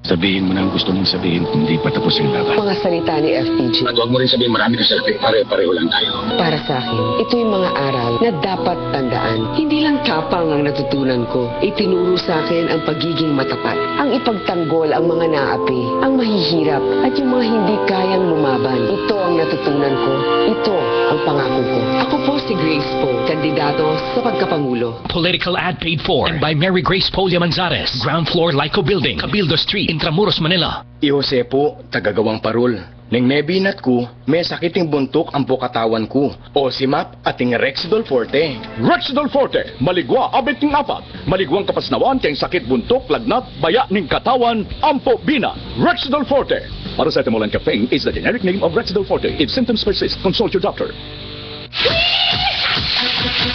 Sabihin mo na ang gusto mong sabihin, hindi pa tapos ang laban. Mga salita ni FPG. At huwag mo rin sabihin marami ka selfie. Pare-pareho lang tayo. Para sa akin, ito yung mga aral na dapat tandaan. Hindi lang tapang ang natutunan ko. Itinuro sa akin ang pagiging matapat. Ang ipagtanggol ang mga naapi, ang mahihirap, at yung mga hindi kayang lumaban. Ito ang natutunan ko. Ito ang pangako ko. Ako po si Grace Poe, kandidato sa pagkapangulo. Political ad paid for and by Mary Grace Polia Manzares. Ground floor Lyco Building, Cabildo Street, Intramuros, Manila. Jose po, tagagawang parol. Neng nebinat ko, may sakiting buntok ang katawan ko. O si Map ating Rex Dolforte. Rex Dolforte, maligwa abit ng apat. Maligwang kapasnawan kayong sakit buntok, lagnat, baya ng katawan, ampo, bina. Rex Dolforte. Paracetamol and caffeine is the generic name of Rex Dolforte. If symptoms persist, consult your doctor.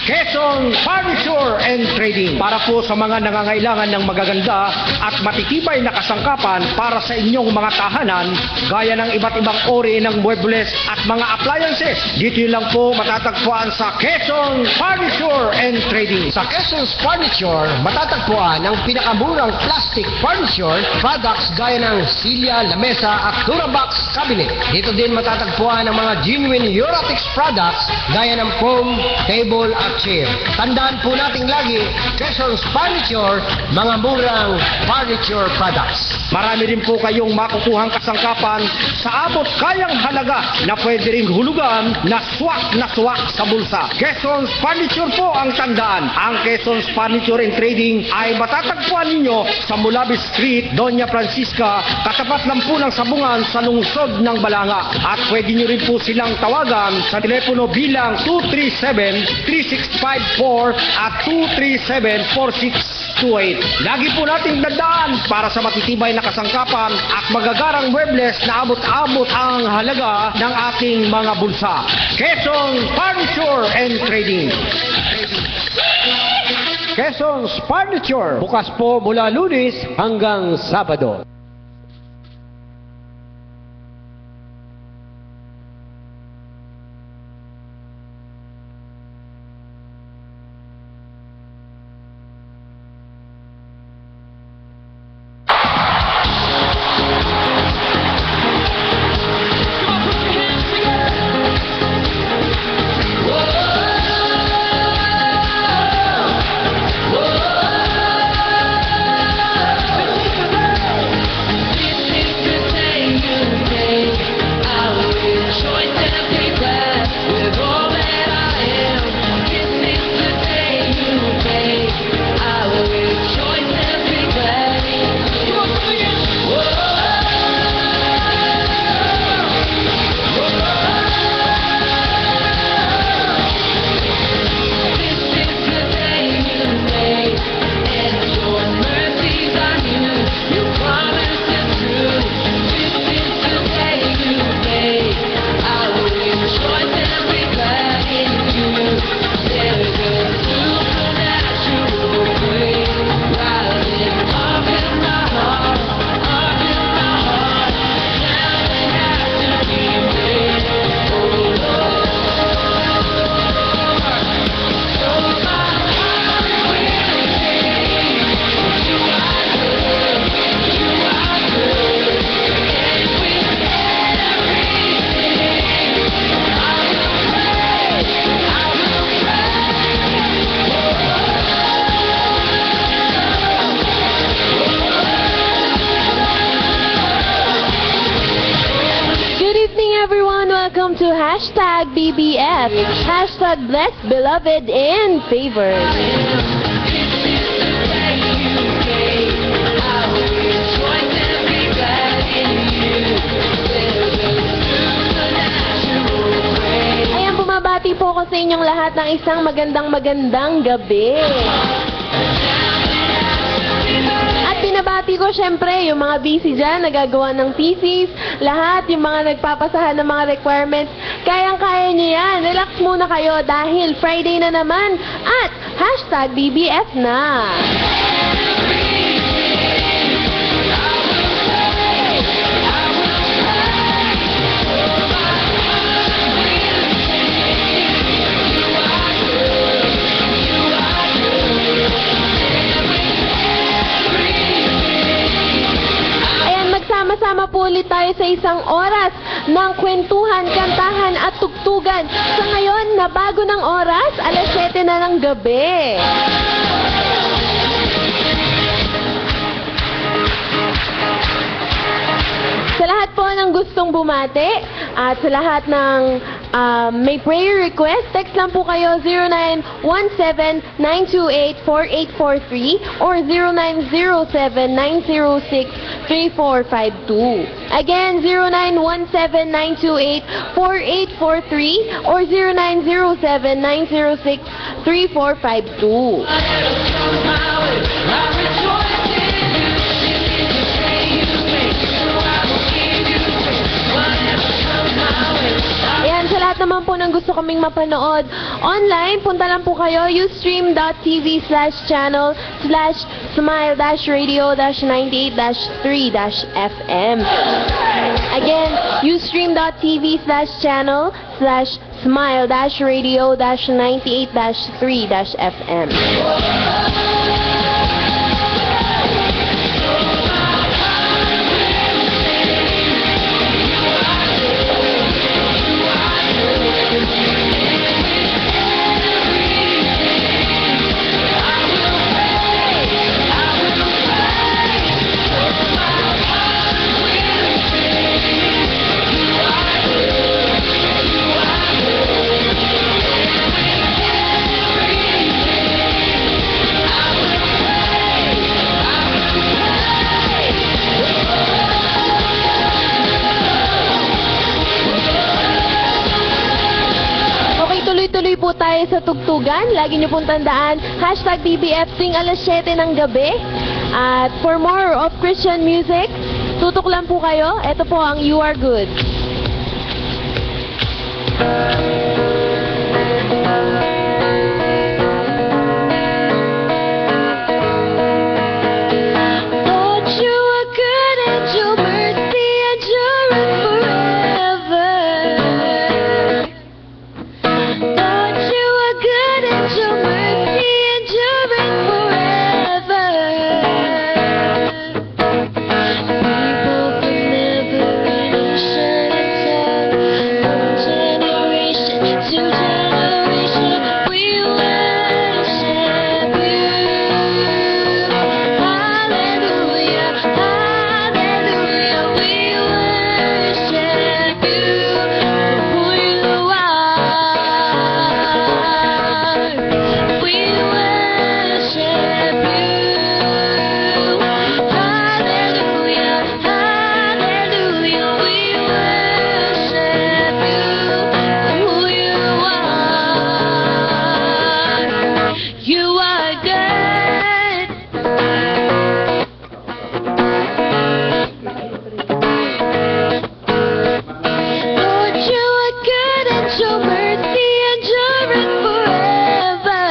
Quezon Furniture and Trading para po sa mga nangangailangan ng magaganda at matitibay na kasangkapan para sa inyong mga tahanan gaya ng iba't ibang ori ng muebles at mga appliances. Dito lang po matatagpuan sa Quezon Furniture and Trading. Sa Quezon's Furniture, matatagpuan ang pinakamurang plastic furniture products gaya ng silya, lamesa at Durabox cabinet. Dito din matatagpuan ang mga genuine Eurotex products gaya ng foam, table at chair. Tandaan po nating lagi, Quezon's Furniture, mga murang furniture products. Marami rin po kayong makukuhang kasangkapan sa abot kayang halaga na pwede ring hulugan na swak sa bulsa. Quezon's Furniture po ang tandaan. Ang Quezon's Furniture and Trading ay matatagpuan ninyo sa Mulabi Street, Doña Francisca, katapat lang po ng sabungan sa lungsod ng Balanga. At pwede nyo rin po silang tawagan sa telepono bilang 237-3654 at 237-4628. Lagi po nating dandaan para sa matitibay na kasangkapan at magagarang muebles na abot-abot ang halaga ng ating mga bulsa. Quezon Furniture and Trading. Quezon's Furniture, bukas po mula Lunes hanggang Sabado. Welcome to hashtag BBF, hashtag blessed, beloved, and favored. Ayan, bumabati po ako sa inyong lahat ng isang magandang gabi. Binabati ko syempre yung mga busy dyan, nagagawa ng thesis, lahat yung mga nagpapasahan ng mga requirements, kayang-kaya nyo yan. Relax muna kayo dahil Friday na naman at hashtag BBF na. isang oras ng kwentuhan, kantahan at tugtugan. Sa ngayon, nabago ng oras, alas 7 na ng gabi. Sa lahat po ng gustong bumate at sa lahat ng may prayer request, text lang po kayo 0917-928-4843 or 0907-906-3452. Again, 0917-928-4843 or 0907-906-3452. Ayan, sa lahat naman po ng gusto kaming mapanood online, punta lang po kayo ustream.tv/channel/smile-radio-98-3-FM. Again, ustream.tv/channel/smile-radio-98-3-FM. Tuloy-tuloy po tayo sa tugtugan. Lagi niyo pong tandaan, #BBF tuwing alas 7 ng gabi. At for more of Christian music, tutok lang po kayo. Ito po ang You Are Good. Lord, you are good and your mercy endureth forever. Lord, you are good and your mercy endureth forever. People from every nation and tongue, from generation to generation, we worship you. Hallelujah, hallelujah, we worship you for who you are. We worship you. Hallelujah, hallelujah, we worship you for who you are. You are good. Lord, you are good and your mercy endureth forever.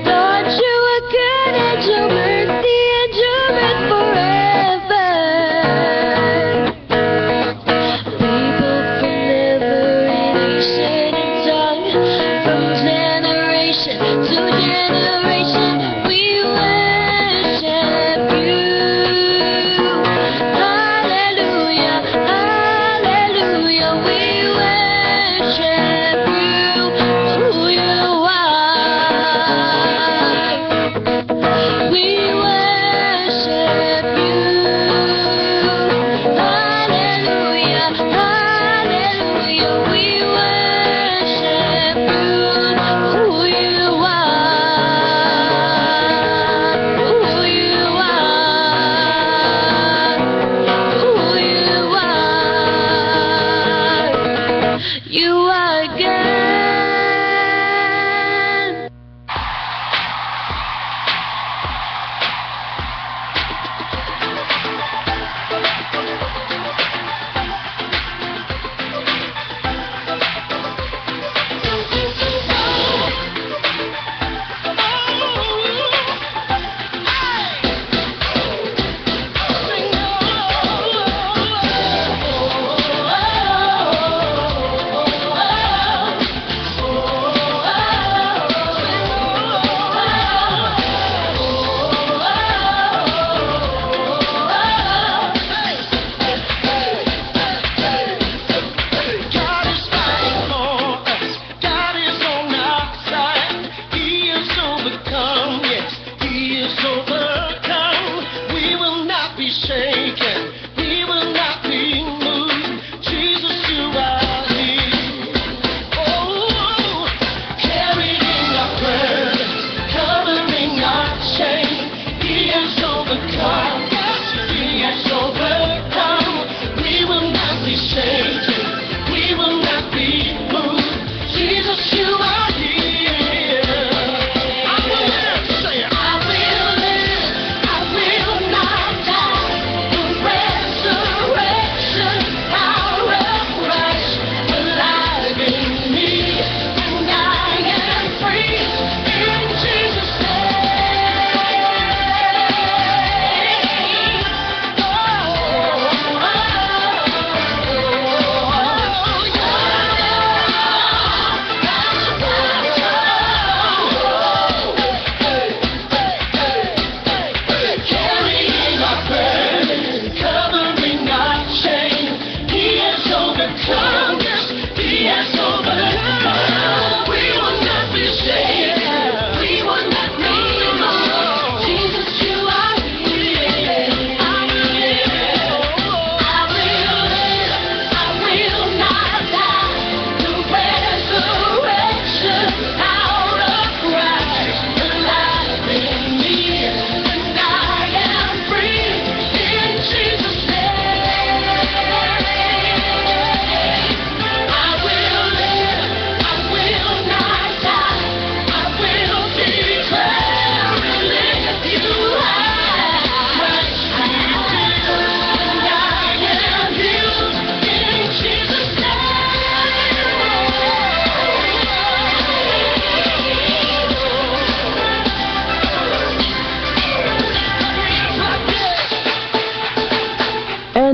Lord, you are good and your mercy endureth forever. People from every nation and tongue, from generation to generation, we worship you. Hallelujah, hallelujah, we worship you for who you are. We worship you. Hallelujah, hallelujah, we worship you for who you are. Who you are. Who you are. You are good.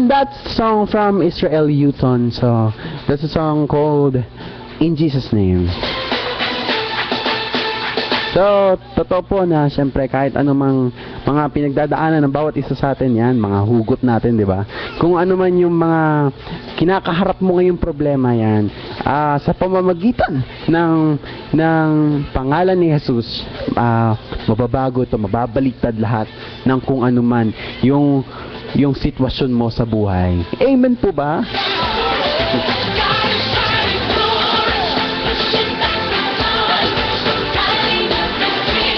And that song from Israel Houghton. So, that's a song called In Jesus' Name. So, totoo po na syempre kahit anumang mga pinagdadaanan ng bawat isa sa atin yan, mga hugot natin, di ba? Kung ano man yung mga kinakaharap mo ngayong problema yan, sa pamamagitan ng pangalan ni Jesus, mababago ito, mababaliktad lahat ng kung ano man yung sitwasyon mo sa buhay. Amen po ba?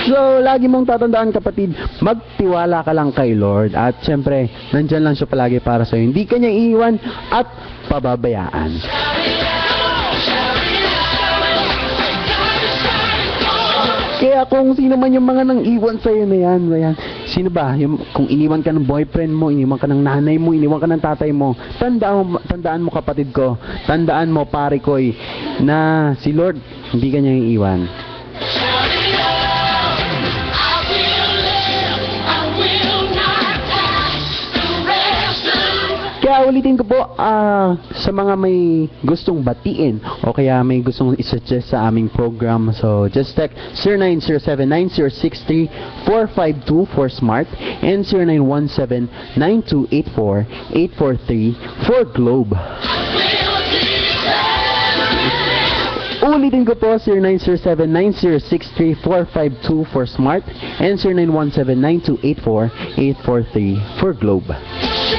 So, lagi mong tatandaan kapatid, magtiwala ka lang kay Lord at syempre, nandyan lang siya palagi para sa'yo. Hindi ka niya iiwan at pababayaan. Kaya kung sino man yung mga nang iwan sa'yo na yan, sino ba? Kung iniwan ka ng boyfriend mo, iniwan ka ng nanay mo, iniwan ka ng tatay mo, tandaan mo kapatid ko, tandaan mo pare ko'y, na si Lord, hindi ka niya iiwan. Kaya ulitin ko po, sa mga may gustong batiin o kaya may gustong isuggest sa aming program, so just text 0907-9063-452 for Smart and 0917-9284-843 for Globe. Ulitin ko po, 0907-9063-452 for Smart and 0917-9284-843 for Globe.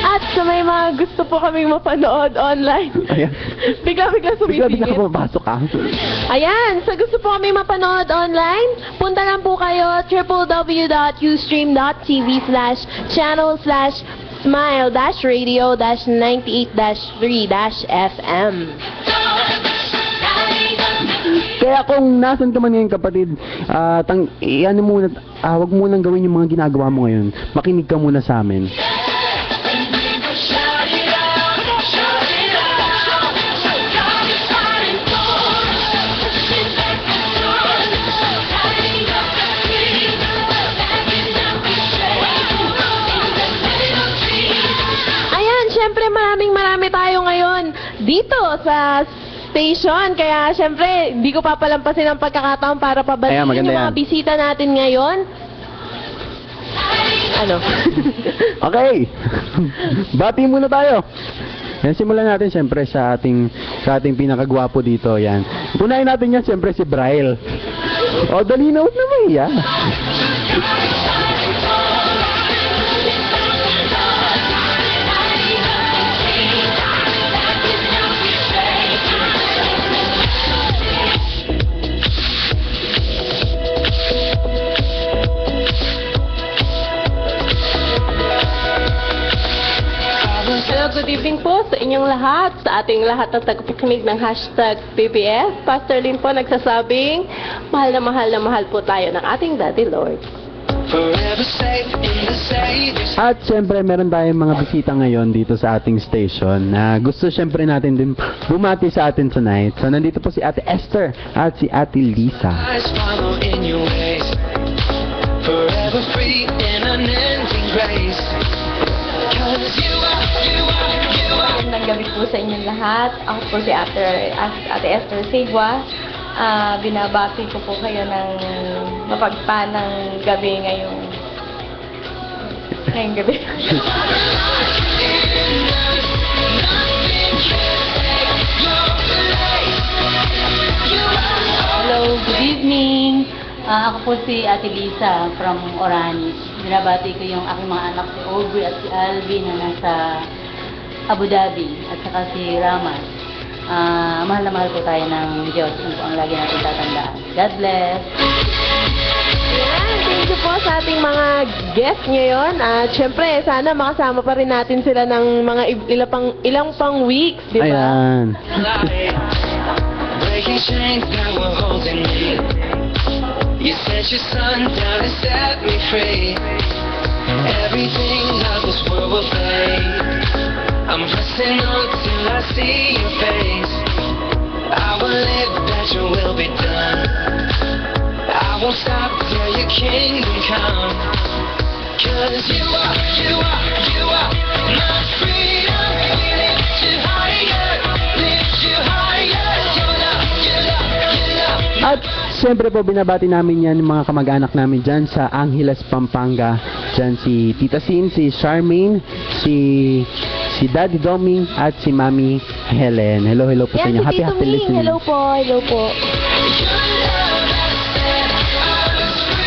At sa may mga gusto po kaming mapanood online. Ayan. Bigla-bigla Bigla sumipingit. ka papasok ka. Ayan, sa gusto po kami mapanood online, punta lang po kayo www.ustream.tv/channel/smile-radio-98-3-FM. Kaya kung nasan ka man ngayon kapatid, wag munang gawin yung mga ginagawa mo ngayon. Makinig ka muna sa amin. Ayan, syempre marami tayo ngayon dito sa station. Kaya syempre, hindi ko papalampasin ang pagkakataon para Ayan, pabalinin maganda yung mga yan. bisita natin ngayon. Ano? Okay. Bati muna tayo. Yan, simulan natin syempre sa ating pinakagwapo dito. Yan. Punayin natin yan syempre si Braille. O, dali na, huwag na mahiya. Hello, good evening po sa inyong lahat, sa ating lahat na tagapakinig ng #PBF. Pastor Lynn po nagsasabing, mahal na mahal po tayo ng ating Daddy Lord. At syempre, meron tayong mga bisita ngayon dito sa ating station na gusto syempre natin din bumati sa atin tonight. So, nandito po si Ate Esther at si Ate Lisa. Forever free in unending grace. Cause you are. Magandang gabi po sa inyong lahat. Ako po si Ate Esther Sigwa. Binabati ko po kayo ng mapagpanang gabi ngayong gabi. Hello, good evening. Ako po si Ate Lisa from Oranis. Binabati ko yung aking mga anak si Aubrey at si Alvin na nasa Abu Dhabi at saka si Ramas. Mahal na mahal po tayo ng Diyos. Yun po ang lagi natin tatandaan. God bless. Yan, thank you po sa ating mga guests ngayon. At syempre, sana makasama pa rin natin sila ng mga ilang pang weeks, di ba? Ayan. Breaking chains that were holding me. You sent your son down to set me free. Everything of this world will fade. I'm pressing on till I see your face. I will live that your will be done. I won't stop till your kingdom come. Cause you are my freedom. Siyempre po, binabati namin yan yung mga kamag-anak namin dyan sa Angeles, Pampanga. Dyan si Tita Sin, si Charmaine, si Daddy Doming, at si Mami Helen. Hello po sa Yan, inyo. si Tito Ming. listening. Hello po.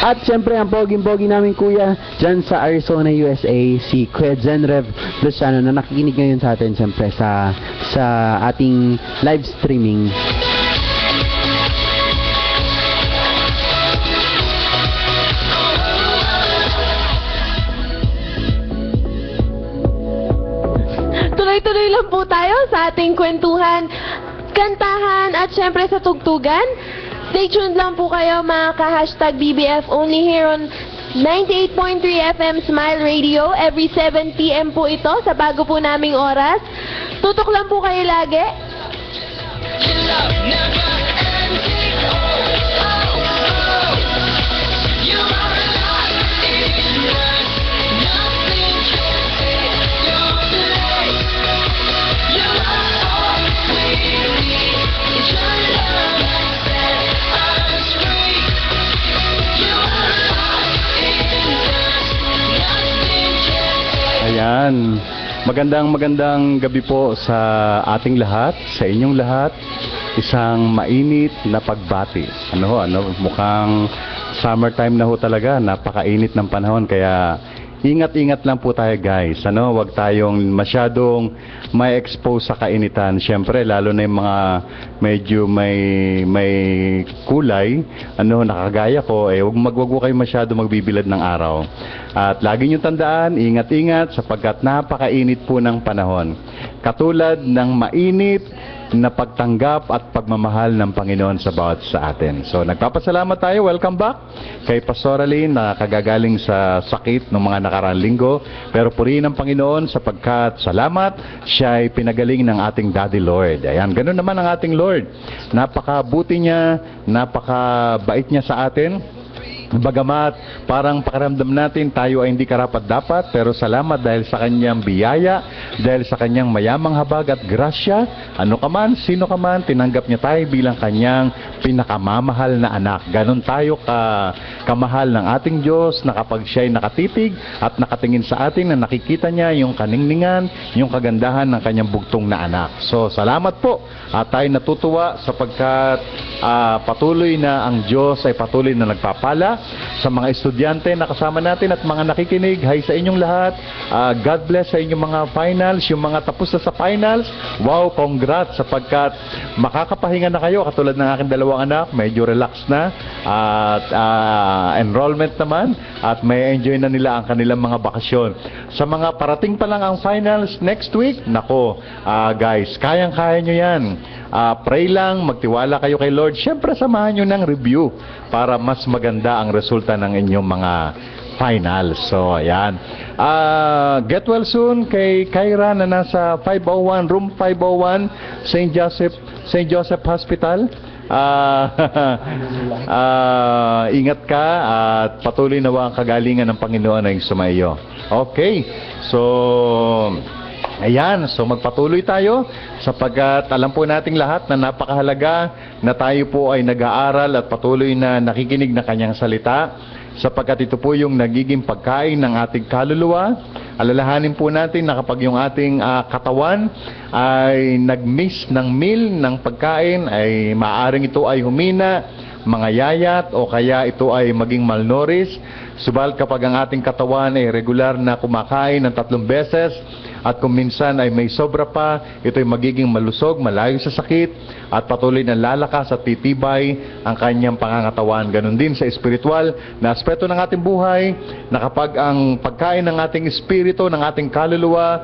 At siyempre, ang poging-pogi namin kuya dyan sa Arizona, USA, si Kuya Zenrev Luciano na nakikinig ngayon sa atin siyempre sa ating live streaming. Tuloy-tuloy lang po tayo sa ating kwentuhan, kantahan at syempre sa tugtugan. Stay tuned lang po kayo mga ka-hashtag BBF only here on 98.3 FM Smile Radio. Every 7 p.m. po ito sa bago po naming oras. Tutok lang po kayo lagi. Ayan. Magandang gabi po sa ating lahat, sa inyong lahat. Isang mainit na pagbati. Mukhang summertime na ho talaga. Napakainit ng panahon kaya ingat-ingat lang po tayo guys. Huwag tayong masyadong may expose sa kainitan. Siyempre, lalo na yung mga medyo may kulay, nakagaya ko, wag kayo masyado magbibilad ng araw. At lagi nyo tandaan, ingat-ingat sapagkat napakainit po ng panahon. Katulad ng mainit na pagtanggap at pagmamahal ng Panginoon sa bawat sa atin. So, nagpapasalamat tayo. Welcome back kay Pastor Aline na kagagaling sa sakit ng mga nakaraang linggo. Pero purihin ang Panginoon sapagkat salamat, siya ay pinagaling ng ating Daddy Lord. Ayan, ganun naman ang ating Lord. Napakabuti niya, napakabait niya sa atin. Bagamat parang pakiramdam natin tayo ay hindi karapat-dapat, pero salamat dahil sa kanyang biyaya, dahil sa kanyang mayamang habag at grasya, sino ka man, tinanggap niya tayo bilang kanyang pinakamamahal na anak. Ganon tayo kamahal ng ating Diyos na kapag siya ay nakatitig at nakatingin sa atin na nakikita niya yung kaningningan, yung kagandahan ng kanyang bugtong na anak. So salamat po at tayo natutuwa sapagkat patuloy na ang Diyos ay patuloy na nagpapala sa mga estudyante na kasama natin at mga nakikinig. Hi sa inyong lahat. God bless sa inyong mga finals, yung mga tapos na sa finals. Wow, congrats sapagkat makakapahinga na kayo katulad ng aking dalawang anak, medyo relax na at enrollment naman at may enjoy na nila ang kanilang mga bakasyon. Sa mga parating pa lang ang finals next week, guys, kayang-kaya nyo yan. Pray lang, magtiwala kayo kay Lord. Siyempre, samahan nyo ng review para mas maganda ang resulta ng inyong mga finals. So, ayan. Get well soon kay Kyra na nasa 501, room 501, St. Joseph Hospital. Ingat ka at patuloy nawa ang kagalingan ng Panginoon ay sumaiyo. Okay. So, ayan, so magpatuloy tayo sapagkat alam po nating lahat na napakahalaga na tayo po ay nag-aaral at patuloy na nakikinig ng kanyang salita sapagkat ito po yung nagiging pagkain ng ating kaluluwa. Alalahanin po natin na kapag yung ating katawan ay nag-miss ng meal, ng pagkain, ay maaaring ito ay humina, mga yayat o kaya ito ay maging malnourished. Subal kapag ang ating katawan ay regular na kumakain ng 3 beses at kung minsan ay may sobra pa, ito ay magiging malusog, malayo sa sakit at patuloy na lalakas at titibay ang kanyang pangangatawan. Ganon din sa espiritual na aspeto ng ating buhay na kapag ang pagkain ng ating espiritu, ng ating kaluluwa,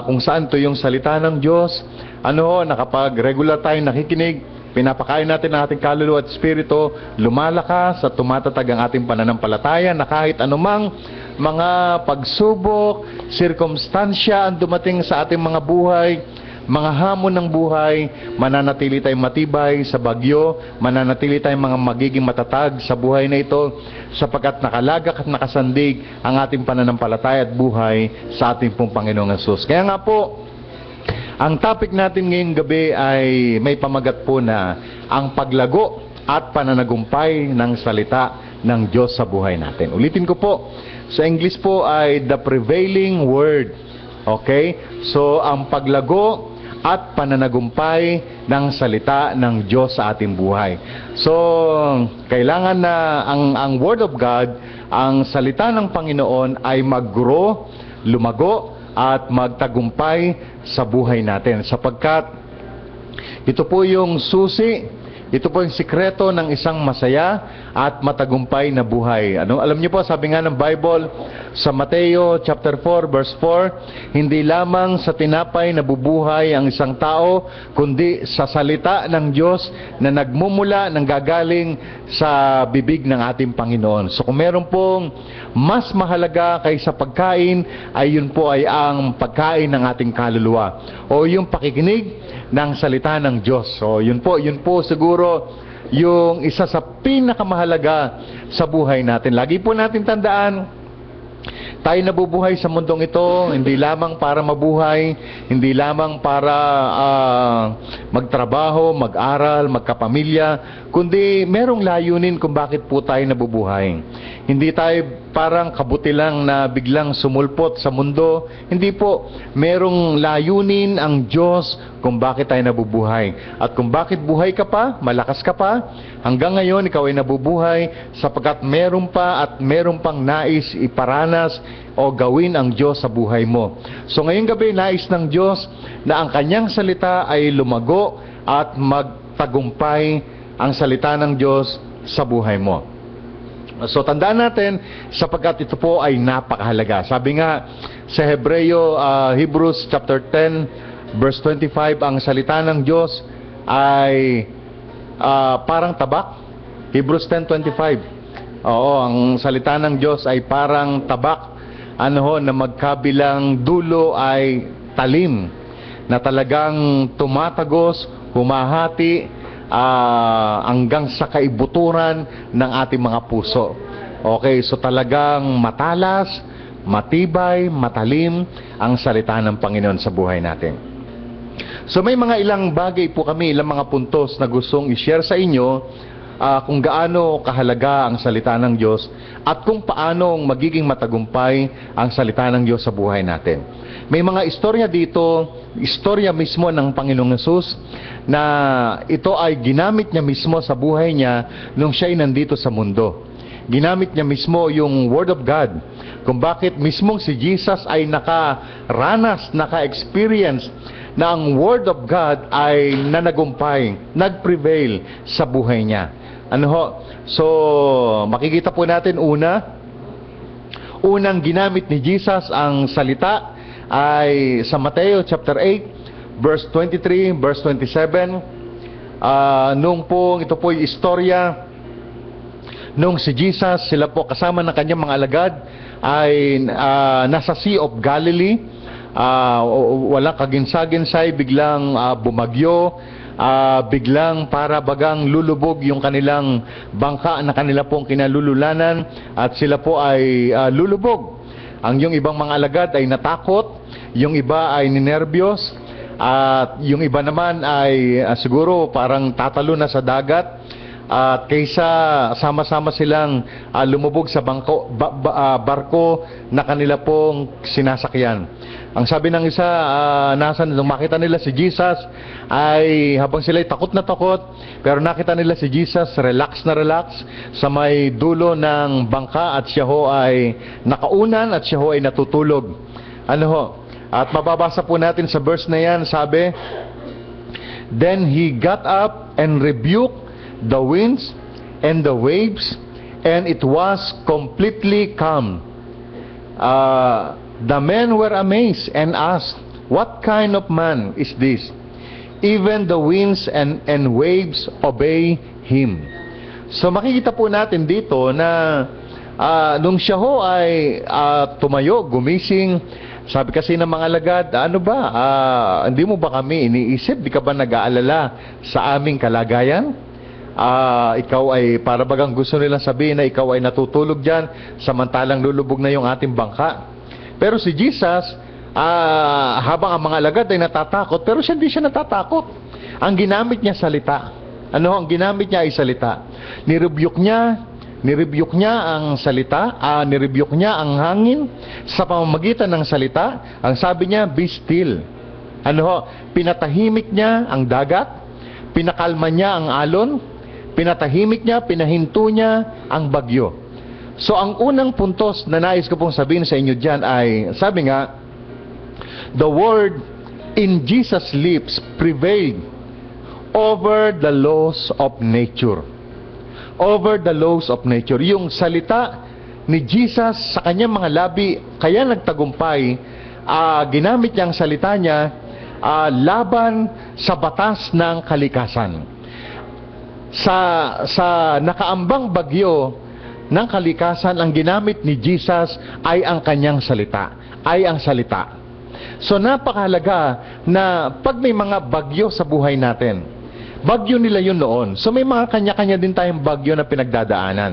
kung saan ito yung salita ng Diyos, na kapag regular tayong nakikinig, pinapakain natin ang ating kaluluwa at espiritu, lumalakas at tumatatag ang ating pananampalataya na kahit anumang mga pagsubok, sirkumstansya ang dumating sa ating mga buhay, mga hamon ng buhay, mananatili tayong matibay sa bagyo, mananatili tayong mga magiging matatag sa buhay na ito sapagkat nakalagak at nakasandig ang ating pananampalataya at buhay sa ating pong Panginoong Hesus. Kaya nga po, ang topic natin ngayong gabi ay may pamagat po na ang paglago at pananagumpay ng salita ng Diyos sa buhay natin. Ulitin ko po, sa English po ay the prevailing word. Okay? So, ang paglago at pananagumpay ng salita ng Diyos sa ating buhay. So, kailangan na ang Word of God, ang salita ng Panginoon ay mag-grow, lumago, at magtagumpay sa buhay natin. Sapagkat ito po yung susi, ito po yung sikreto ng isang masaya at matagumpay na buhay. Ano? Alam niyo po, sabi nga ng Bible sa Mateo chapter 4 verse 4, hindi lamang sa tinapay nabubuhay ang isang tao, kundi sa salita ng Diyos na nagmumula, nanggagaling sa bibig ng ating Panginoon. So kung meron pong mas mahalaga kaysa pagkain, ay yun po ay ang pagkain ng ating kaluluwa o yung pakikinig ng salita ng Diyos. So yun po siguro yung isa sa pinakamahalaga sa buhay natin. Lagi po natin tandaan, tayo nabubuhay sa mundong ito, hindi lamang para mabuhay, hindi lamang para magtrabaho, mag-aral, magkapamilya, kundi merong layunin kung bakit po tayo nabubuhay. Hindi tayo parang kabuti lang na biglang sumulpot sa mundo. Hindi po. Merong layunin ang Diyos kung bakit tayo nabubuhay. At kung bakit buhay ka pa, malakas ka pa, hanggang ngayon ikaw ay nabubuhay sapagkat meron pa at meron pang nais iparanas o gawin ang Diyos sa buhay mo. So ngayong gabi, nais ng Diyos na ang kanyang salita ay lumago at magtagumpay ang salita ng Diyos sa buhay mo. So tandaan natin, sapagkat ito po ay napakahalaga. Sabi nga sa Hebrews chapter 10 verse 25, ang salita ng Diyos ay parang tabak. Hebrews 10:25. Oo, ang salita ng Diyos ay parang tabak, na magkabilang dulo ay talim, na talagang tumatagos, humahati hanggang sa kaibuturan ng ating mga puso. Okay, so talagang matalas, matibay, matalim ang salita ng Panginoon sa buhay natin. So may mga ilang bagay po kami, ilang mga puntos na gustong i-share sa inyo kung gaano kahalaga ang salita ng Diyos at kung paano magiging matagumpay ang salita ng Diyos sa buhay natin. May mga istorya dito, istorya mismo ng Panginoong Hesus na ito ay ginamit niya mismo sa buhay niya nung siya ay nandito sa mundo. Ginamit niya mismo yung Word of God kung bakit mismong si Jesus ay nakaranas, naka-experience na ang Word of God ay nanagumpay, nag-prevail sa buhay niya. So, makikita po natin unang ginamit ni Jesus ang salita ay sa Mateo chapter 8 verse 23, verse 27. Ito po yung istorya nung si Jesus, sila po kasama ng kanyang mga alagad ay nasa Sea of Galilee. Wala kaginsa-ginsay, biglang bumagyo, biglang para bagang lulubog yung kanilang bangka na kanila pong kinalululanan at sila po ay lulubog. Ang yung ibang mga alagad ay natakot, yung iba ay ninerbyos, at yung iba naman ay siguro parang tatalo na sa dagat. At kaysa sama-sama silang lumubog sa barko na kanila pong sinasakyan. Ang sabi ng isa, nung makita nila si Jesus, ay habang sila'y takot na takot, pero nakita nila si Jesus relax na relax sa may dulo ng bangka at siya ho ay nakaunan at siya ho ay natutulog. At mababasa po natin sa verse na yan, sabi, "Then he got up and rebuked the winds and the waves, and it was completely calm. The men were amazed and asked, 'What kind of man is this? Even the winds and waves obey him.'" So makikita po natin dito na nung siya ho ay tumayo, gumising, sabi kasi ng mga alagad, hindi mo ba kami iniisip? Di ka ba nag-aalala sa aming kalagayan? Ikaw ay para bagang gusto nilang sabihin na ikaw ay natutulog dyan samantalang lulubog na yung ating bangka. Pero si Jesus, habang ang mga alagad ay natatakot, pero hindi siya natatakot. Ang ginamit niya salita. Ano ang ginamit niya ay salita. Nirebuke niya ang salita, nirebuke niya ang hangin sa pamamagitan ng salita. Ang sabi niya, be still. Pinatahimik niya ang dagat, pinakalma niya ang alon, pinatahimik niya, pinahinto niya ang bagyo. So ang unang puntos na nais ko pong sabihin sa inyo dyan ay, sabi nga, the word in Jesus' lips prevailed over the laws of nature. Over the laws of nature. Yung salita ni Jesus sa kanyang mga labi, kaya nagtagumpay, ginamit niya ang salita niya laban sa batas ng kalikasan. Sa nakaambang bagyo ng kalikasan, ang ginamit ni Jesus ay ang kanyang salita. Ay ang salita. So napakahalaga na pag may mga bagyo sa buhay natin, bagyo nila yun noon. So may mga kanya-kanya din tayong bagyo na pinagdadaanan.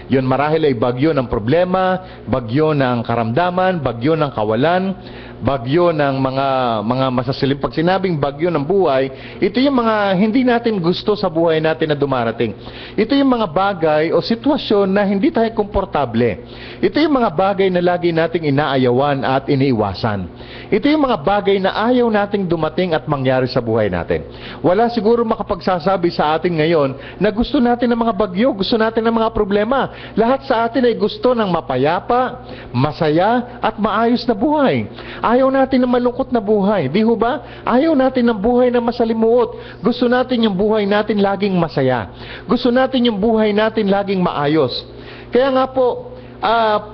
Yun marahil ay bagyo ng problema, bagyo ng karamdaman, bagyo ng kawalan, bagyo ng mga masasilip. Pag sinabing bagyo ng buhay, ito yung mga hindi natin gusto sa buhay natin na dumarating. Ito yung mga bagay o sitwasyon na hindi tayo komportable. Ito yung mga bagay na lagi nating inaayawan at iniiwasan. Ito yung mga bagay na ayaw nating dumating at mangyari sa buhay natin. Wala siguro makapagsasabi sa atin ngayon na gusto natin ng mga bagyo, gusto natin ng mga problema. Lahat sa atin ay gusto ng mapayapa, masaya, at maayos na buhay. Ayaw natin ng malungkot na buhay. Di ho ba? Ayaw natin ng buhay na masalimuot. Gusto natin yung buhay natin laging masaya. Gusto natin yung buhay natin laging maayos. Kaya nga po,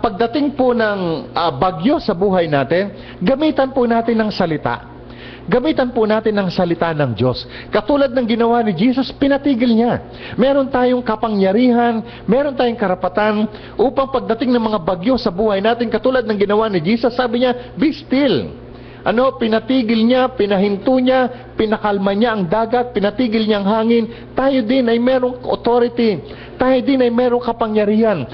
pagdating po ng bagyo sa buhay natin, gamitan po natin ng salita. Gamitan po natin ng salita ng Diyos. Katulad ng ginawa ni Jesus, pinatigil niya. Meron tayong kapangyarihan, meron tayong karapatan upang pagdating ng mga bagyo sa buhay natin, katulad ng ginawa ni Jesus, sabi niya, be still. Pinatigil niya, pinahinto niya, pinakalma niya ang dagat, pinatigil niya ang hangin. Tayo din ay merong authority. Tayo din ay merong kapangyarihan.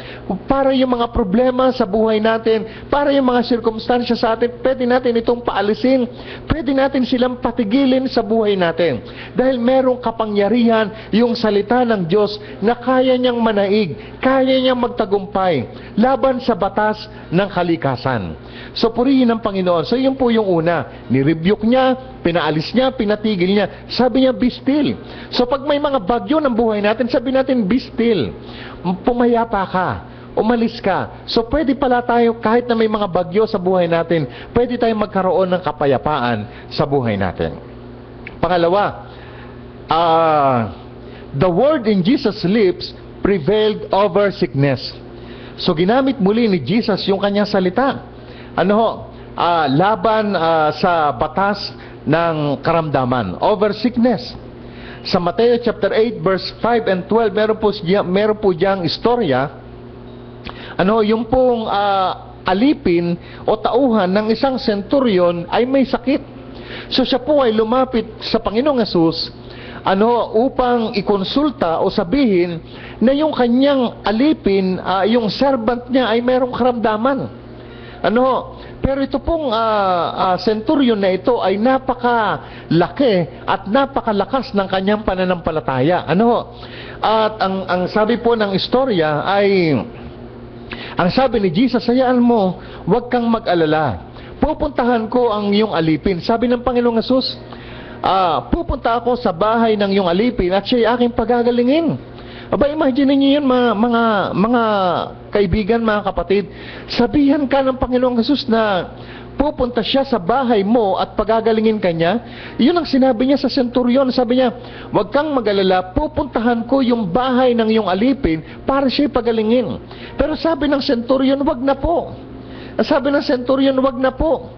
Para yung mga problema sa buhay natin, para yung mga sirkumstansya sa atin, pwede natin itong paalisin. Pwede natin silang patigilin sa buhay natin. Dahil merong kapangyarihan yung salita ng Diyos na kaya niyang manaig, kaya niyang magtagumpay laban sa batas ng kalikasan. So purihin ng Panginoon. So yun po yung una. Nirebuke niya, pinaalis niya, pinatigil niya. Sabi niya, be still. So pag may mga bagyo ng buhay natin, sabi natin, be still. Pumayapa ka. Umalis ka. So pwede pala tayo, kahit na may mga bagyo sa buhay natin, pwede tayong magkaroon ng kapayapaan sa buhay natin. Pangalawa, the word in Jesus' lips prevailed over sickness. So ginamit muli ni Jesus yung kanyang salita. Laban sa batas ng karamdaman, over sickness. Sa Mateo chapter 8 verse 5 and 12, meron po diyang istorya. Yung pong alipin o tauhan ng isang centurion ay may sakit. So siya po ay lumapit sa Panginoong Hesus upang ikonsulta o sabihin na yung kanyang alipin, yung servant niya ay merong karamdaman. Pero ito pong centurion na ito ay napakalaki at napakalakas ng kanyang pananampalataya. At ang sabi po ng istorya ay, ang sabi ni Jesus, hayaan mo, huwag kang mag-alala. Pupuntahan ko ang iyong alipin. Sabi ng Panginoong Hesus, pupunta ako sa bahay ng iyong alipin at siya'y aking pagagalingin. Aba, imagine niyo yun, mga kaibigan, mga kapatid. Sabihan ka ng Panginoong Hesus na pupunta siya sa bahay mo at pagagalingin ka niya. Yun ang sinabi niya sa centurion. Sabi niya, huwag kang mag-alala, pupuntahan ko yung bahay ng iyong alipin para siya'y pagalingin. Pero sabi ng centurion, wag na po. Sabi ng centurion, wag na po.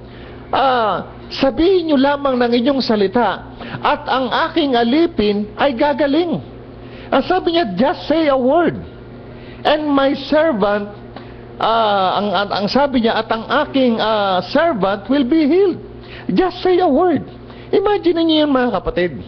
Sabihin niyo lamang ng inyong salita at ang aking alipin ay gagaling. Sabi niya, just say a word. And my servant, ang sabi niya, at ang aking servant will be healed. Just say a word. Imagine niyo yun, mga kapatid.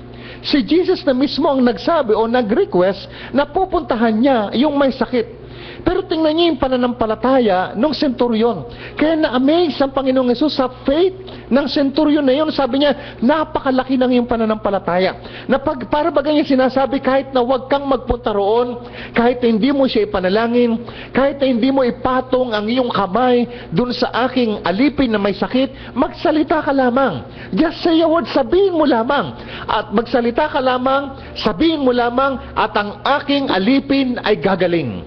Si Jesus na mismo ang nagsabi o nag-request na pupuntahan niya yung may sakit. Pero tingnan niyo yung pananampalataya ng senturyon. Kaya na-amaze ang Panginoong Yesus sa faith ng senturyon na yun. Sabi niya, napakalaki ng iyong pananampalataya. Na para ba ganyan sinasabi, kahit na huwag kang magpunta roon, kahit na hindi mo siya ipanalangin, kahit na hindi mo ipatong ang iyong kamay dun sa aking alipin na may sakit, magsalita ka lamang. Just say a word, sabihin mo lamang. At magsalita ka lamang, sabihin mo lamang, at ang aking alipin ay gagaling.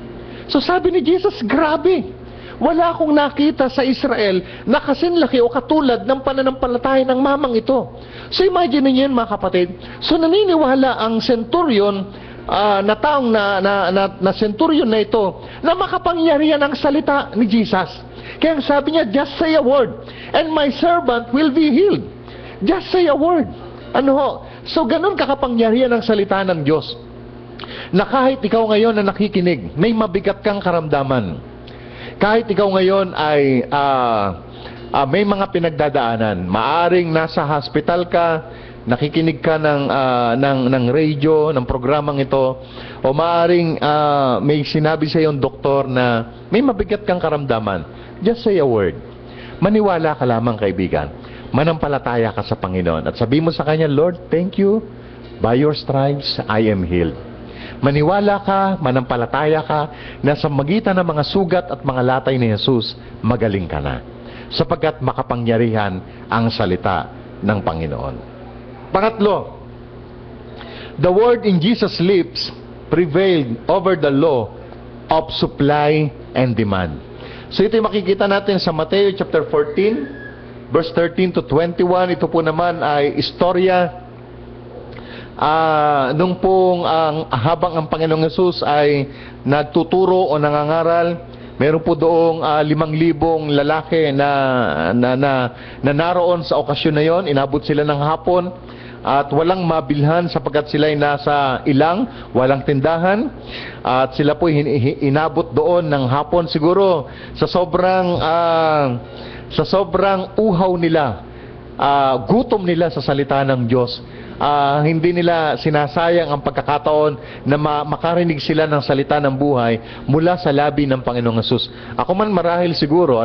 So sabi ni Jesus, grabe. Wala akong nakita sa Israel na kasinlaki o katulad ng pananampalataya ng mamang ito. So imagine niyo yun, mga kapatid. So naniniwala ang centurion na taong na centurion na ito na makapangyarihan ang salita ni Jesus. Kaya sabi niya, just say a word and my servant will be healed. Just say a word. Ano ho? So ganun kakapangyarihan ang salita ng Diyos. Na kahit ikaw ngayon na nakikinig, may mabigat kang karamdaman. Kahit ikaw ngayon ay may mga pinagdadaanan, maaring nasa hospital ka, nakikinig ka ng radio, ng programang ito, o maaring may sinabi sa iyong doktor na may mabigat kang karamdaman, just say a word. Maniwala ka lamang, kaibigan. Manampalataya ka sa Panginoon. At sabi mo sa Kanya, Lord, thank you. By your stripes, I am healed. Maniwala ka, manampalataya ka, na sa magitan ng mga sugat at mga latay ni Jesus, magaling ka na. Sapagkat makapangyarihan ang salita ng Panginoon. Pangatlo, the word in Jesus' lips prevailed over the law of supply and demand. So ito yung makikita natin sa Mateo chapter 14, verse 13 to 21. Ito po naman ay istorya nung pong habang ang Panginoong Yesus ay nagtuturo o nangangaral, meron po doong 5,000 lalaki na naroon sa okasyon na yon. Inabot sila ng hapon at walang mabilhan sapagkat sila ay nasa ilang, walang tindahan, at sila po inabot doon ng hapon siguro sa sobrang uhaw nila, gutom nila sa salita ng Diyos. Hindi nila sinasayang ang pagkakataon na makarinig sila ng salita ng buhay mula sa labi ng Panginoong Yesus. Ako man marahil siguro,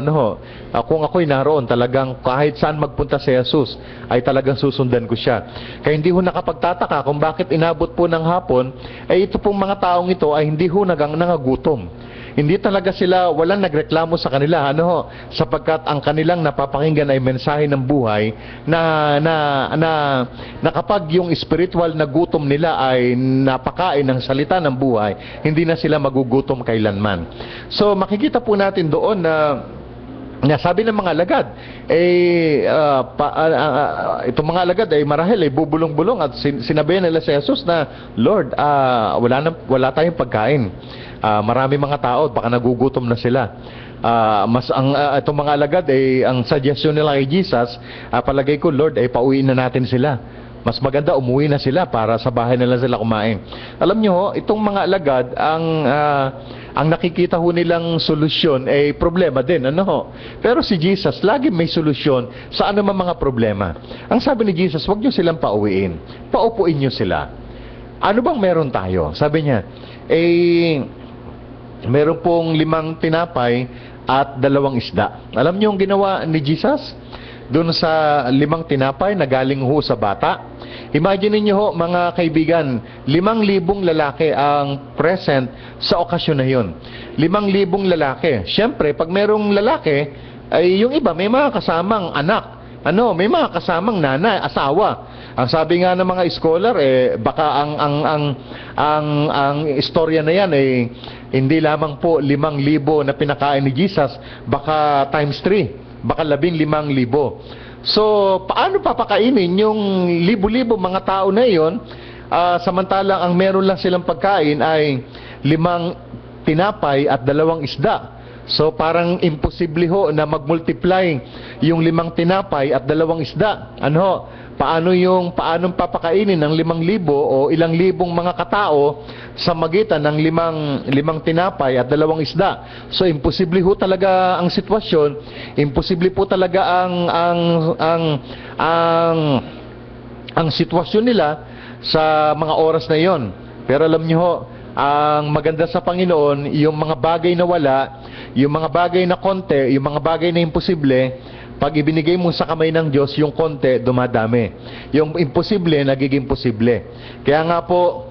kung ako'y naroon, talagang kahit saan magpunta si Jesus, ay talagang susundan ko siya. Kaya hindi ho nakapagtataka kung bakit inabot po ng hapon, ay ito pong mga taong ito ay hindi ho nangagutom. Hindi talaga sila, walang nagreklamo sa kanila, sapagkat ang kanilang napapakinggan ay mensahe ng buhay na kapag yung spiritual na gutom nila ay napakain ng salita ng buhay, hindi na sila magugutom kailanman. So makikita po natin doon na sabi ng mga alagad, itong mga alagad ay marahil ay bubulong-bulong at sinabihan nila sa Jesus na, Lord, wala tayong pagkain. Marami mga tao, baka nagugutom na sila. Itong mga alagad ang suggestion nila kay Jesus, palagay ko, Lord, pauwiin na natin sila. Mas maganda umuwi na sila para sa bahay nila sila kumain. Alam nyo, itong mga alagad, ang nakikita ho nilang solusyon ay problema din. Pero si Jesus, lagi may solusyon sa anumang mga problema. Ang sabi ni Jesus, huwag nyo silang pauwiin. Paupuin nyo sila. Ano bang meron tayo? Sabi niya, meron pong 5 tinapay at 2 isda. Alam niyo ang ginawa ni Jesus? Doon sa 5 tinapay na galing ho sa bata. Imagine niyo ho, mga kaibigan, 5,000 lalaki ang present sa okasyon na yun. 5,000 lalaki. Siyempre, pag merong lalaki, ay yung iba may mga kasamang anak. May mga kasamang nanay, asawa. Ang sabi nga ng mga scholar, baka ang istorya na yan hindi lamang po 5,000 na pinakain ni Jesus, baka times 3, baka 15,000. So, paano papakainin yung libo-libo mga tao na iyon, samantalang ang meron lang silang pagkain ay 5 tinapay at 2 isda. So, parang imposible ho na mag-multiply yung 5 tinapay at 2 isda. Paanong papakainin ng 5,000 o ilang libong mga katao sa magitan ng 5 tinapay at 2 isda? So imposible ho talaga ang sitwasyon, imposible po talaga ang sitwasyon nila sa mga oras na 'yon. Pero alam niyo ho, ang maganda sa Panginoon, yung mga bagay na wala, yung mga bagay na konti, yung mga bagay na imposible, pag ibinigay mo sa kamay ng Diyos, yung konti, dumadami. Yung imposible, nagiging posible. Kaya nga po,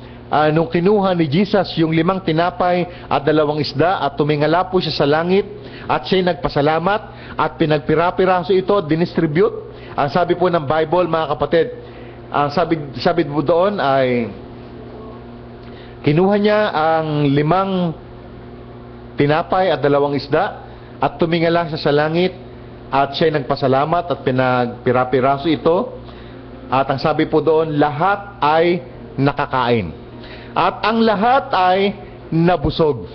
nung kinuha ni Jesus yung 5 tinapay at 2 isda at tumingala po siya sa langit at siya'y nagpasalamat at pinagpira-piraso ito, dinistribute. Ang sabi po ng Bible, mga kapatid, ang sabi po doon ay kinuha niya ang 5 tinapay at 2 isda at tumingala siya sa langit at siya'y nagpasalamat at pinagpira-piraso ito. At ang sabi po doon, lahat ay nakakain. At ang lahat ay nabusog.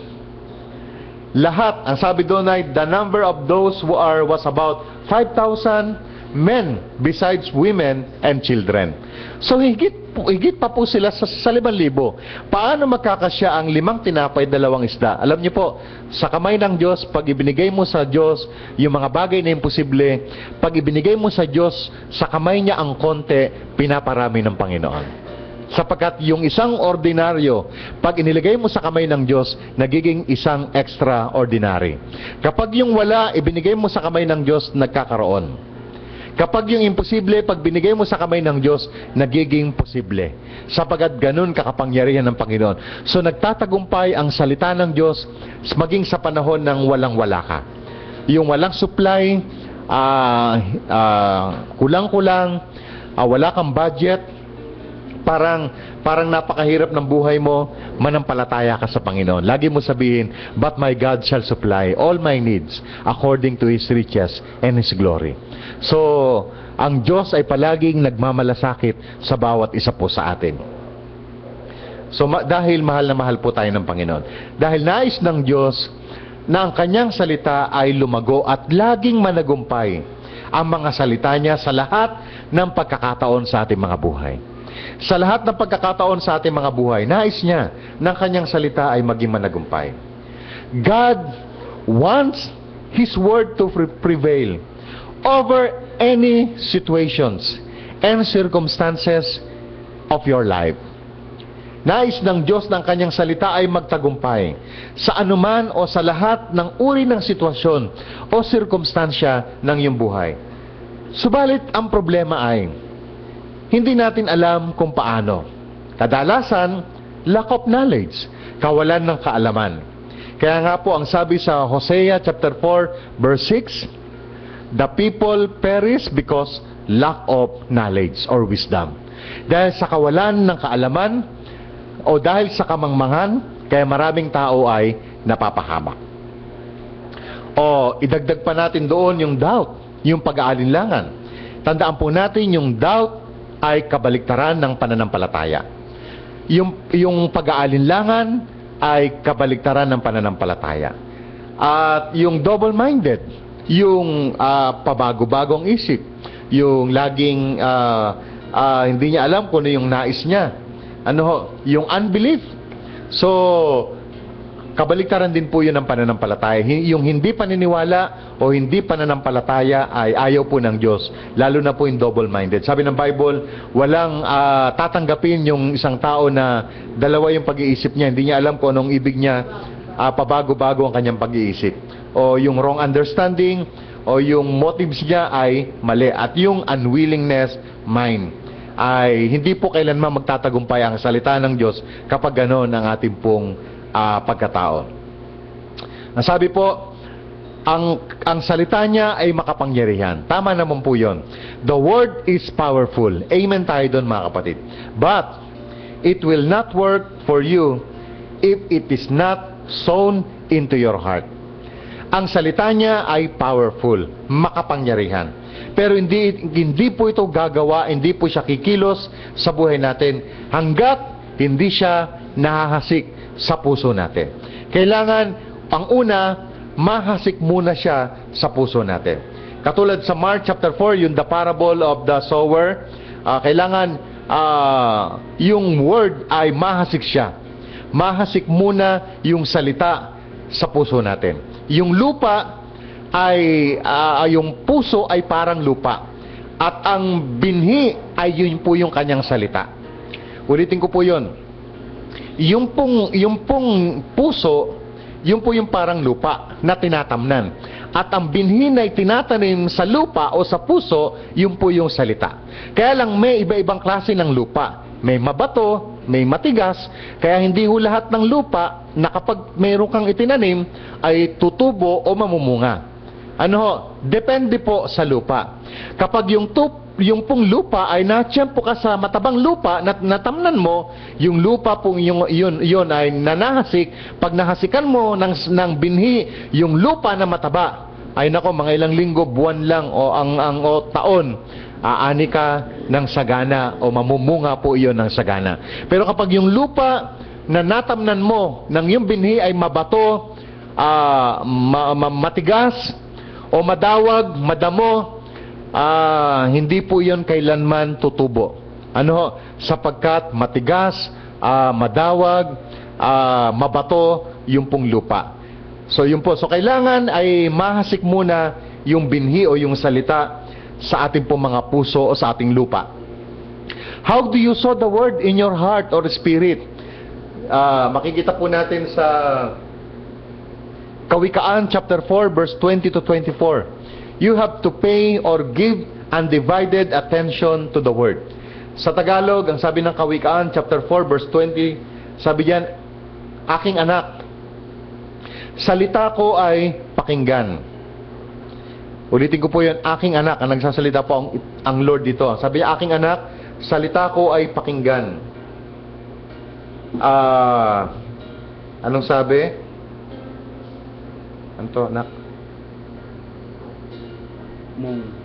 Lahat, ang sabi doon ay, the number of those who was about 5,000 men besides women and children. So higit pa po sila sa 5,000. Paano magkakasya ang 5 tinapay, 2 isda? Alam niyo po, sa kamay ng Diyos, pag ibinigay mo sa Diyos yung mga bagay na imposible, pag ibinigay mo sa Diyos, sa kamay niya ang konti, pinaparami ng Panginoon. Sapagkat yung isang ordinaryo, pag iniligay mo sa kamay ng Diyos, nagiging isang extraordinary. Kapag yung wala, ibinigay mo sa kamay ng Diyos, nagkakaroon. Kapag yung imposible, pag binigay mo sa kamay ng Diyos, nagiging posible. Sapagkat ganun kakapangyarihan ng Panginoon. So nagtatagumpay ang salita ng Diyos maging sa panahon ng walang-wala ka. Yung walang supply, kulang-kulang, wala kang budget, parang napakahirap ng buhay mo, manampalataya ka sa Panginoon. Lagi mo sabihin, but my God shall supply all my needs according to His riches and His glory. So, ang Diyos ay palaging nagmamalasakit sa bawat isa po sa atin. So, dahil mahal na mahal po tayo ng Panginoon. Dahil nais ng Diyos na ang Kanyang salita ay lumago at laging managumpay ang mga salita niya sa lahat ng pagkakataon sa ating mga buhay. Sa lahat ng pagkakataon sa ating mga buhay, nais niya ng Kanyang salita ay maging managumpay. God wants His word to prevail over any situations and circumstances of your life. Nais ng Diyos ng Kanyang salita ay magtagumpay sa anuman o sa lahat ng uri ng sitwasyon o sirkumstansya ng iyong buhay. Subalit, ang problema ay hindi natin alam kung paano. Kadalasan, lack of knowledge, kawalan ng kaalaman. Kaya nga po, ang sabi sa Hosea chapter 4, verse 6, the people perish because lack of knowledge or wisdom. Dahil sa kawalan ng kaalaman o dahil sa kamangmangan, kaya maraming tao ay napapahamak. O idagdag pa natin doon yung doubt, yung pag-aalinlangan. Tandaan po natin yung doubt ay kabaliktaran ng pananampalataya. Yung pag-aalinlangan ay kabaliktaran ng pananampalataya. At yung double-minded, yung pabago-bagong isip, yung laging hindi niya alam kung ano yung nais niya. Yung unbelief. So, kabaliktaran din po yun ng pananampalataya. Yung hindi paniniwala o hindi pananampalataya ay ayaw po ng Diyos. Lalo na po yung double-minded. Sabi ng Bible, walang tatanggapin yung isang tao na dalawa yung pag-iisip niya. Hindi niya alam kung anong ibig niya, pabago-bago ang kanyang pag-iisip. O yung wrong understanding, o yung motives niya ay mali. At yung unwillingness mind ay hindi po kailanman magtatagumpay ang salita ng Diyos kapag gano'n ang ating pong pagkatao. Nasabi po, ang salita niya ay makapangyarihan. Tama naman po yun. The word is powerful. Amen tayo doon, mga kapatid. But, it will not work for you if it is not sown into your heart. Ang salita niya ay powerful, makapangyarihan. Pero hindi po ito gagawa, hindi po siya kikilos sa buhay natin hanggat hindi siya nahahasik sa puso natin. Kailangan, ang una, mahasik muna siya sa puso natin. Katulad sa Mark chapter 4, yung the parable of the sower, kailangan yung word ay mahasik siya. Mahasik muna yung salita sa puso natin. Yung lupa ay, yung puso ay parang lupa. At ang binhi ay yun po yung kanyang salita. Ulitin ko po yun. yung pong puso, yung po yung parang lupa na tinatamnan. At ang binhi na itinatanim sa lupa o sa puso, yung po yung salita. Kaya lang may iba-ibang klase ng lupa. May mabato, may matigas, kaya hindi ho lahat ng lupa na kapag mayroon kang itinanim ay tutubo o mamumunga. Ano ho? Depende po sa lupa. Kapag yung pong lupa ay natsyempo ka sa matabang lupa na natamnan mo, yung lupa pong yun ay nanahasik. Pag nahasikan mo ng binhi yung lupa na mataba, ay nako, mga ilang linggo, buwan lang o taon, aani ka ng sagana o mamumunga po iyon ng sagana. Pero kapag yung lupa na natamnan mo ng yung binhi ay mabato, matigas o madawag, madamo, hindi po iyon kailanman tutubo. Ano? Sapagkat matigas, madawag, mabato yung pong lupa. So yun po. So kailangan ay mahasik muna yung binhi o yung salita sa ating pong mga puso o sa ating lupa. How do you sow the word in your heart or spirit? Makikita po natin sa Kawikaan chapter 4 verse 20 to 24. You have to pay or give undivided attention to the word. Sa Tagalog, ang sabi ng Kawikaan chapter 4 verse 20, sabi diyan, aking anak, salita ko ay pakinggan. Ulitin ko po yun, aking anak. Ang nagsasalita po ang Lord dito. Sabi niya, aking anak, salita ko ay pakinggan. Anong sabi? Ano to, anak?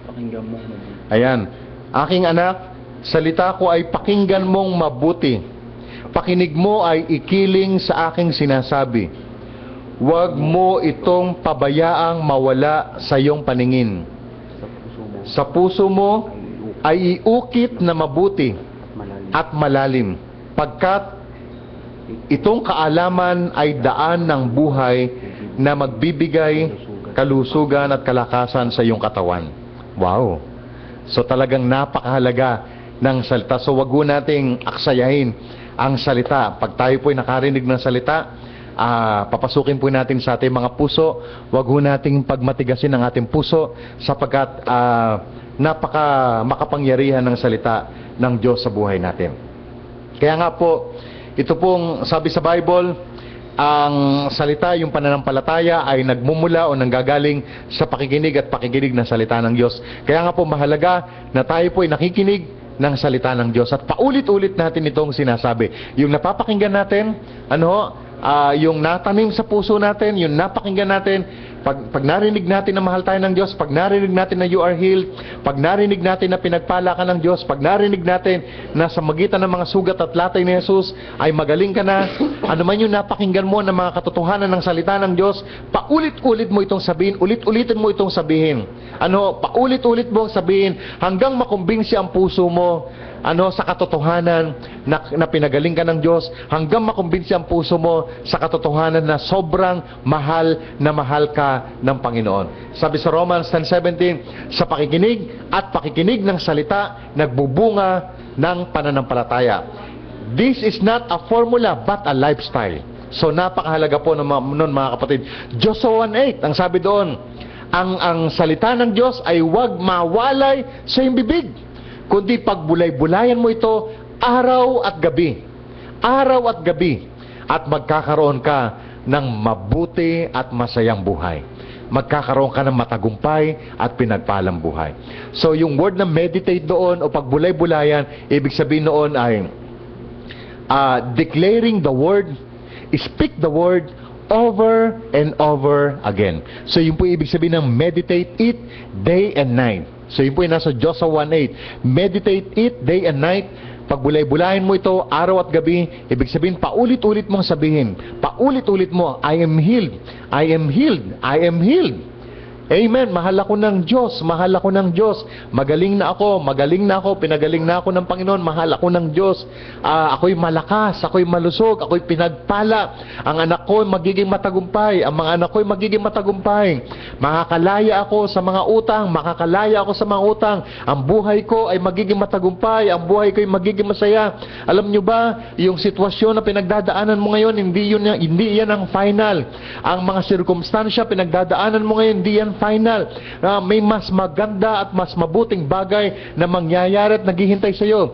Pakinggan mo. Ayan. Aking anak, salita ko ay pakinggan mong mabuti. Pakinig mo ay ikiling sa aking sinasabi. Huwag mo itong pabayaang mawala sa iyong paningin. Sa puso mo ay iukit na mabuti at malalim, pagkat itong kaalaman ay daan ng buhay na magbibigay kalusugan at kalakasan sa iyong katawan. Wow! So talagang napakahalaga ng salita. So wag nating aksayahin ang salita. Pag tayo po'y nakarinig ng salita, papasukin po natin sa ating mga puso. Wag ho nating pagmatigasin ang ating puso sapagkat makapangyarihan ng salita ng Diyos sa buhay natin. Kaya nga po, ito pong sabi sa Bible, ang salita, yung pananampalataya ay nagmumula o nanggagaling sa pakikinig at pakikinig ng salita ng Diyos. Kaya nga po mahalaga na tayo po ay nakikinig ng salita ng Diyos at paulit-ulit natin itong sinasabi. Yung napapakinggan natin, yung natanim sa puso natin, yung napakinggan natin, pag narinig natin na mahal tayo ng Diyos, pag narinig natin na you are healed, pag narinig natin na pinagpala ka ng Diyos, pag narinig natin na sa magitan ng mga sugat at latay ni Jesus ay magaling ka na, ano man yung napakinggan mo ng mga katotohanan ng salita ng Diyos, paulit-ulit mo itong sabihin, ulit-ulitin mo itong sabihin. Paulit-ulit mo sabihin hanggang makumbinsi ang puso mo sa katotohanan na pinagaling ka ng Diyos, hanggang makumbinsi ang puso mo sa katotohanan na sobrang mahal na mahal ka ng Panginoon. Sabi sa Romans 10:17, sa pakikinig at pakikinig ng salita, nagbubunga ng pananampalataya. This is not a formula but a lifestyle. So napakahalaga po nun mga kapatid. Joshua 1:8, ang sabi doon, ang salita ng Diyos ay huwag mawalay sa iyong bibig, kundi pagbulay-bulayan mo ito araw at gabi. Araw at gabi. At magkakaroon ka ng mabuti at masayang buhay. Magkakaroon ka ng matagumpay at pinagpalang buhay. So yung word na meditate doon o pagbulay-bulayan, ibig sabihin noon ay declaring the word, speak the word over and over again. So yun po ibig sabihin ng meditate it day and night. So yun po yung nasa Joshua 1:8. Meditate it day and night. Pagbulay-bulayan mo ito araw at gabi. Ibig sabihin, paulit-ulit mong sabihin. Paulit-ulit mo, I am healed. I am healed. I am healed. Amen. Mahal ako ng Diyos. Mahal ako ng Diyos. Magaling na ako. Magaling na ako. Pinagaling na ako ng Panginoon. Mahal ako ng Diyos. Ako'y malakas. Ako'y malusog. Ako'y pinagpala. Ang anak ko magiging matagumpay. Ang mga anak ko'y magiging matagumpay. Makakalaya ako sa mga utang. Makakalaya ako sa mga utang. Ang buhay ko ay magiging matagumpay. Ang buhay ko ay magiging masaya. Alam nyo ba, yung sitwasyon na pinagdadaanan mo ngayon, hindi yan ang final. Ang mga sirkumstansya pinagdadaanan mo ngayon, hindi yan final. May mas maganda at mas mabuting bagay na mangyayari at naghihintay sa iyo.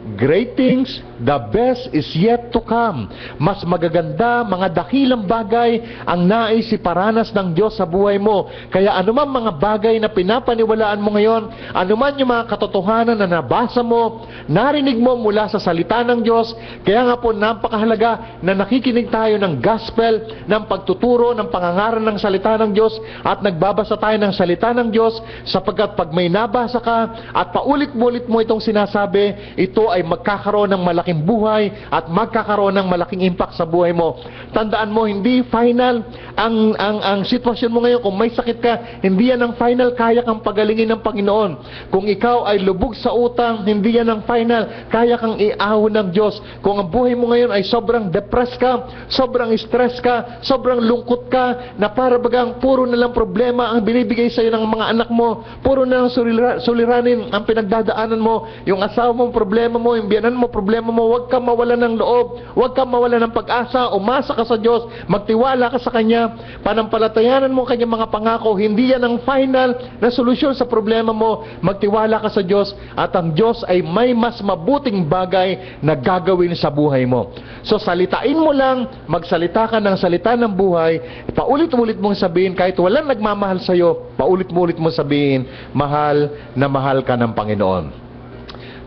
Great things, the best is yet to come. Mas magaganda, mga dakilang bagay ang nais iparanas ng Diyos sa buhay mo. Kaya anuman mga bagay na pinapaniwalaan mo ngayon, anuman yung mga katotohanan na nabasa mo, narinig mo mula sa salita ng Diyos, kaya nga po napakahalaga na nakikinig tayo ng gospel, ng pagtuturo, ng pangangaral ng salita ng Diyos, at nagbabasa tayo ng salita ng Diyos, sapagkat pag may nabasa ka at paulit-ulit mo itong sinasabi, ito ay magkakaroon ng malaking buhay at magkakaroon ng malaking impact sa buhay mo. Tandaan mo, hindi final ang sitwasyon mo ngayon. Kung may sakit ka, hindi yan ang final. Kaya kang pagalingin ng Panginoon. Kung ikaw ay lubog sa utang, hindi yan ang final. Kaya kang iahon ng Diyos. Kung ang buhay mo ngayon ay sobrang depressed ka, sobrang stress ka, sobrang lungkot ka, na para bagang puro na lang problema ang binibigay sa iyo ng mga anak mo, puro na lang suliranin ang pinagdadaanan mo, yung asawa mo problema mo, yung biyanan mo problema mo, huwag kang mawala ng loob, huwag kang mawala ng pag-asa, umasa ka sa Diyos, magtiwala ka sa Kanya, panampalatayanan mo ang Kanyang mga pangako. Hindi yan ang final na solusyon sa problema mo. Magtiwala ka sa Diyos at ang Diyos ay may mas mabuting bagay na gagawin sa buhay mo. So salitain mo lang, magsalita ka ng salita ng buhay, paulit-ulit mong sabihin, kahit walang nagmamahal sa iyo, paulit-ulit mong sabihin, mahal na mahal ka ng Panginoon.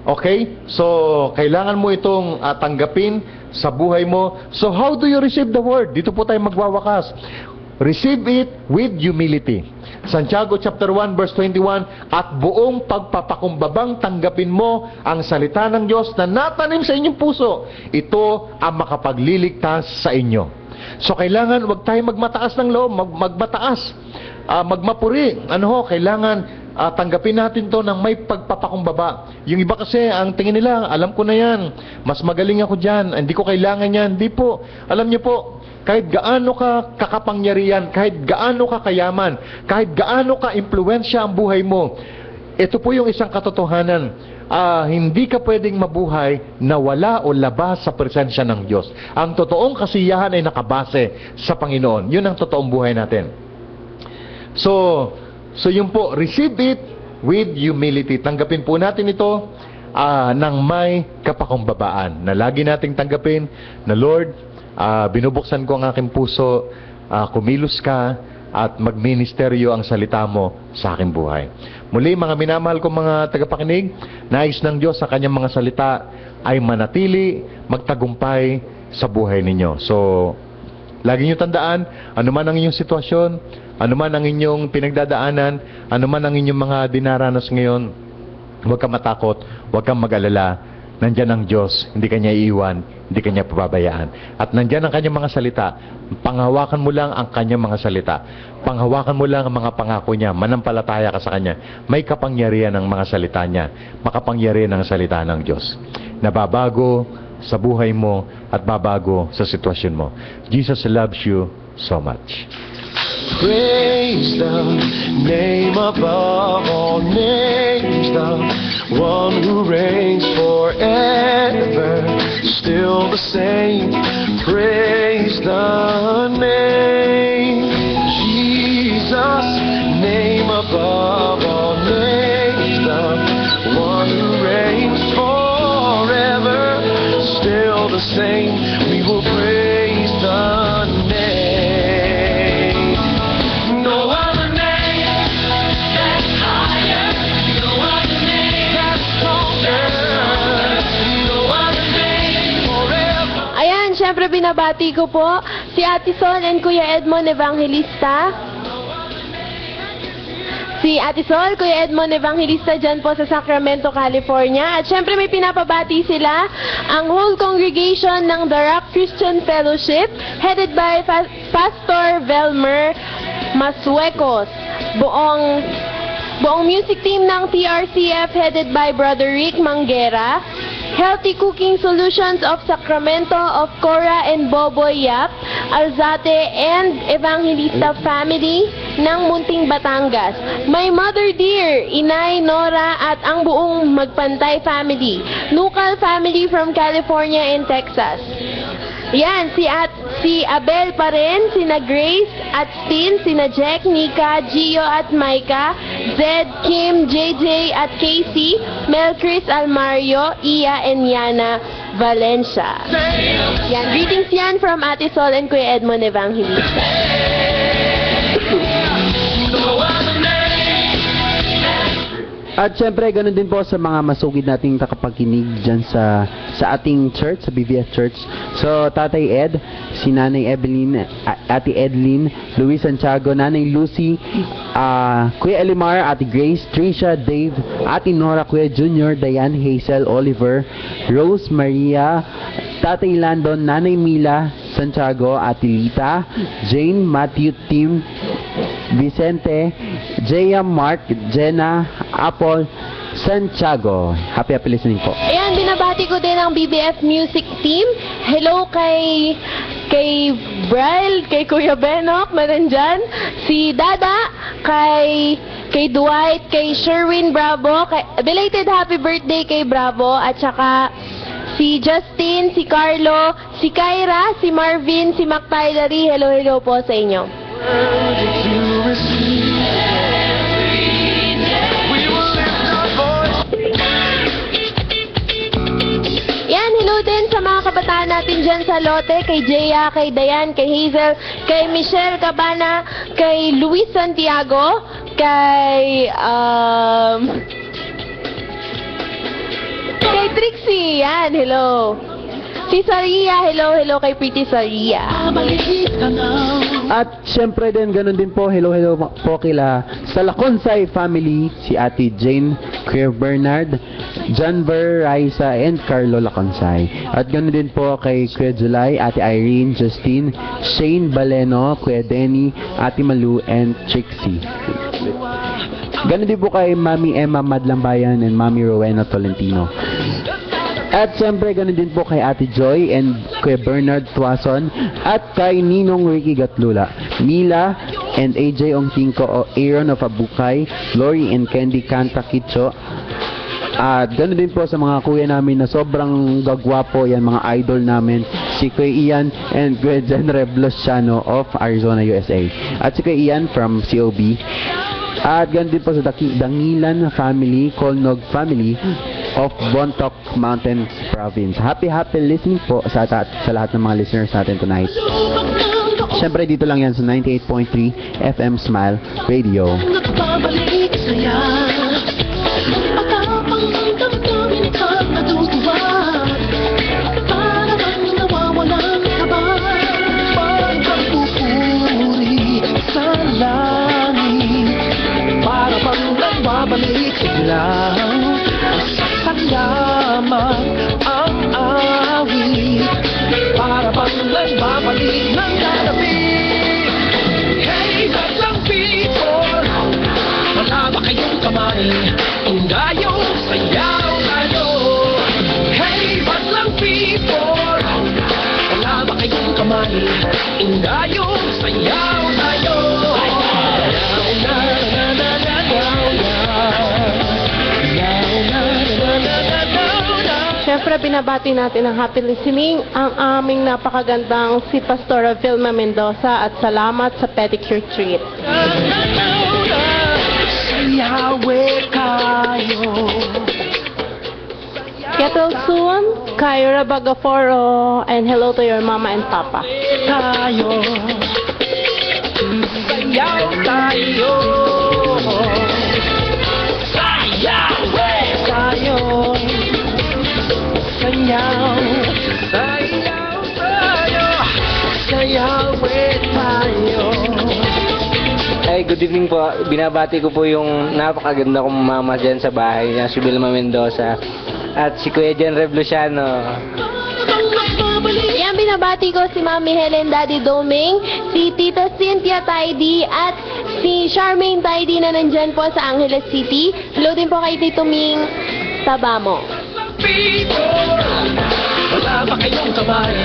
Okay? So, kailangan mo itong tanggapin sa buhay mo. So, how do you receive the word? Dito po tayo magwawakas. Receive it with humility. Santiago chapter 1 verse 21, at buong pagpapakumbabang tanggapin mo ang salita ng Diyos na natanim sa inyong puso. Ito ang makapagliligtas sa inyo. So, kailangan wag tayo magmataas ng loob, magmataas, magmapuri. Kailangan tanggapin natin to ng may pagpapakumbaba. Yung iba kasi, ang tingin nila, alam ko na yan, mas magaling ako dyan, hindi ko kailangan yan. Hindi po. Alam niyo po, kahit gaano ka kakapangyarihan, kahit gaano ka kayaman, kahit gaano ka impluwensya ang buhay mo, ito po yung isang katotohanan. Hindi ka pwedeng mabuhay na wala o labas sa presensya ng Diyos. Ang totoong kasiyahan ay nakabase sa Panginoon. Yun ang totoong buhay natin. So yun po, receive it with humility. Tanggapin po natin ito ng may kapakumbabaan. Na lagi nating tanggapin na, Lord, binubuksan ko ang aking puso, kumilos ka, at magministeryo ang salita mo sa aking buhay. Muli, mga minamahal kong mga tagapakinig, nais ng Diyos sa kanyang mga salita ay manatili, magtagumpay sa buhay ninyo. So, lagi nyo tandaan, anuman ang inyong sitwasyon, anuman ang inyong pinagdadaanan, anuman ang inyong mga dinaranas ngayon, huwag kang matakot, huwag kang mag-alala. Nandyan ang Diyos, hindi Kanya iiwan, hindi Kanya pababayaan. At nandyan ang Kanyang mga salita. Panghawakan mo lang ang Kanyang mga salita. Panghawakan mo lang ang mga pangako Niya. Manampalataya ka sa Kanya. May kapangyarihan ang mga salita Niya. Makapangyarihan ang salita ng Diyos. Nababago sa buhay mo at babago sa sitwasyon mo. Jesus loves you so much. Praise the name above all names, the one who reigns forever, still the same. Praise the name, Jesus, name above all names, the one who reigns forever, still the same. We will praise the name. Siyempre, binabati ko po si Ate Sol and Kuya Edmond Evangelista. Si Ate Sol, Kuya Edmond Evangelista dyan po sa Sacramento, California. At siyempre may pinapabati sila ang whole congregation ng The Rock Christian Fellowship headed by Pastor Velmer Masuecos, buong music team ng TRCF headed by Brother Rick Manguera, Healthy Cooking Solutions of Sacramento of Cora and Boboy Yap, Alzate and Evangelista family ng Munting Batangas. My mother dear, Inay, Nora at ang buong Magpantay family. Nucal family from California and Texas. Yan, si Abel pa rin, sina Grace at Stin, sina Jack, Nika, Gio at Maika, Zed, Kim, JJ at Casey, Mel, Chris, Almario, Iya and Yana Valencia. Yan, greetings yan from Ate Sol and Kuya Edmond Evangelista. At syempre, ganun din po sa mga masugid nating takapakinig dyan sa ating church, sa BVF Church. So, Tatay Ed, si Nanay Evelyn, Ate Edlyn, Luis Santiago, Nanay Lucy, Kuya Elimar, Ate Grace, Tricia, Dave, Ate Nora, Kuya Junior, Diane, Hazel, Oliver, Rose, Maria, Tatay Landon, Nanay Mila, Santiago, Ate Lita, Jane, Matthew, Tim, Vicente, Jaya, Mark, Jenna, Apple, Santiago. Happy listening po. Ayan, binabati ko din ang BBF Music Team. Hello kay Bryle, kay Kuya Benok, nandyan. Si Dada, kay Dwight, kay Sherwin Bravo, belated happy birthday kay Bravo, at saka si Justin, si Carlo, si Kyra, si Marvin, si Mac Tylery. Hello po sa inyo. Yan, hello din sa mga kabataan natin dyan sa lote, kay Jeya, kay Dayan, kay Hazel, kay Michelle Cabana, kay Luis Santiago, kay Trixie, yan, hello. Si Saria, hello kay Pretty Saria. At syempre din, ganun din po, hello po kila sa Laconsay family, si Ate Jane, Kuya Bernard, Janver, Raisa, and Carlo Laconsay. At ganun din po kay Kuya July, Ate Irene, Justine, Shane Baleno, Kuya Denny, Ate Malu, and Trixie. Ganun din po kay Mami Emma Madlambayan and Mami Rowena Tolentino. At siyempre, ganun din po kay Ate Joy and Kuya Bernard Tuason at kay Ninong Ricky Gatlula, Mila and AJ Ongtingko, Aaron of Abukay, Lori and Candy Canta Kitcho. At ganun din po sa mga kuya namin na sobrang gagwapo, yan mga idol namin, si Kuya Ian and Kuya Jen Reblosiano of Arizona, USA. At si Kuya Ian from COB. At ganun din po sa Dangilan family, Colnog family of Bontoc Mountain Province. Happy listening po sa lahat ng mga listeners natin tonight. Siyempre dito lang yan sa 98.3 FM Smile Radio. Babalik lang sa salamat ang awit para bang nagbabalik ng gabi. Hey, batang people, wala ba kayong kamay? Ingayong sayaw tayo. Hey, batang people, wala ba kayong kamay? Ingayong sayaw tayo. Siyempre, binabati natin ang happy listening ang aming napakagandang si Pastora Vilma Mendoza at salamat sa pedicure treat. Kettle soon, Kyra Bagaforo, and hello to your mama and papa. Tayo, sayaw tayo, sayaw tayo. Sayaw, sayaw tayo, sayaw tayo. Ay, good evening po. Binabati ko po yung napakaganda kong mama dyan sa bahay niya, si Vilma Mendoza. At si Kuya Jen Reblosiano. Yan, binabati ko si Mami Helen, Daddy Doming, si Tita Cynthia Tidy, at si Charmaine Tidy na nandyan po sa Angeles City. Hello din po kay Tito Ming Tabamo. Wala ba kayong kamay?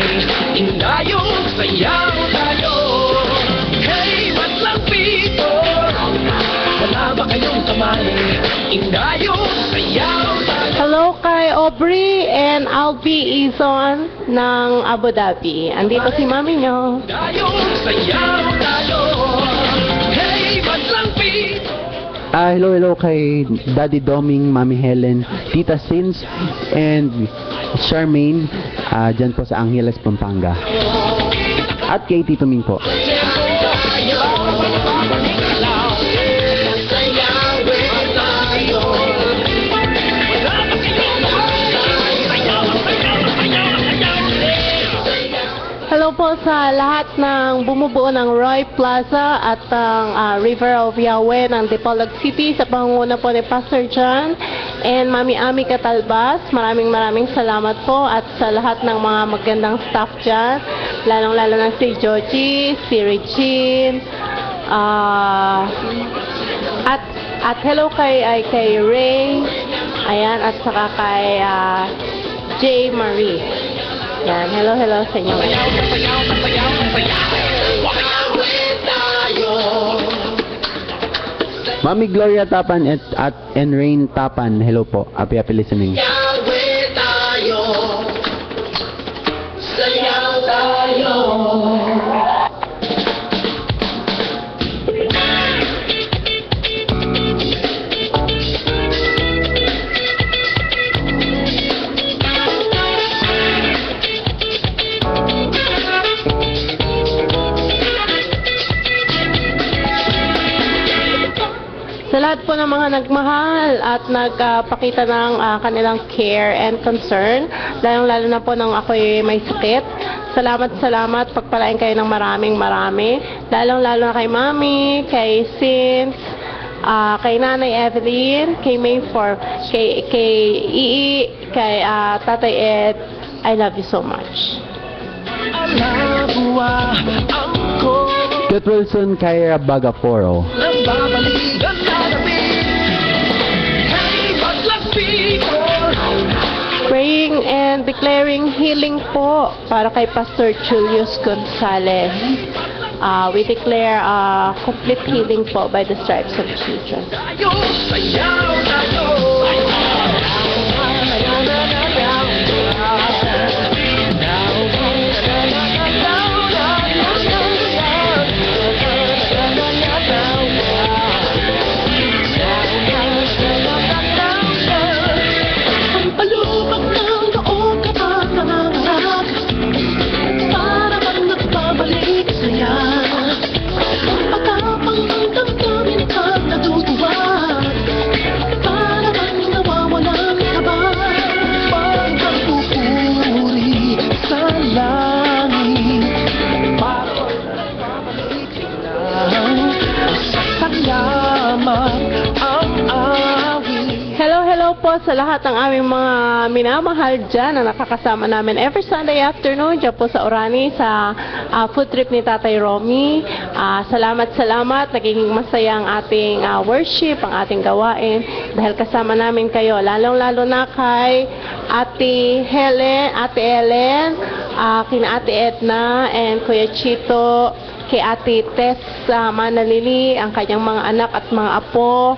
Indayong sayaw tayo. Hey, Batlang Pito. Wala ba kayong kamay? Indayong sayaw tayo. Hello kay Aubrey and Albi Izon ng Abu Dhabi. Andito si Mami nyo. Indayong sayaw tayo. Hey, Batlang Pito. Hello kay Daddy Doming, Mami Helen, Tita Sins, and Charmaine, dyan po sa Angeles, Pampanga. At kay Tito Ming po. Hello po sa lahat ng bumubuo ng Roy Plaza at ng River of Yahweh ng Dipolog City sa pangunguna po ni Pastor John and Mami Ami Catalbas. Maraming salamat po at sa lahat ng mga magandang staff dyan, lalong-lalo na si Joji, si Regine, at hello kay Ray, ayan, at saka kay J. Marie. Yan, hello sa inyo. Mami Gloria Tapan at Rain Tapan, hello po. Happy listening. Sayaw tayo. Sa lahat po ng mga nagmahal at nagpakita ng kanilang care and concern, lalong-lalo na po nang ako'y may sakit. Salamat, pagpalain kayo ng marami. Lalong-lalo na kay Mami, kay Sins, kay Nanay Evelyn, kay Mayfor, kay Ii, kay Tatay Ed. I love you so much. Kit Wilson, Kyra Bagaporo. Praying and declaring healing po para kay Pastor Julius Gonzalez. We declare complete healing po by the stripes of Jesus. Hello po sa lahat ng aming mga minamahal dyan na nakakasama namin every Sunday afternoon dyan po sa Orani sa food trip ni Tatay Romy. Salamat. Naging masaya ang ating worship, ang ating gawain dahil kasama namin kayo. Lalong-lalo na kay Ate Ellen, kina Ate Edna and Kuya Chito, kay Ate Tess Manalili, ang kanyang mga anak at mga apo,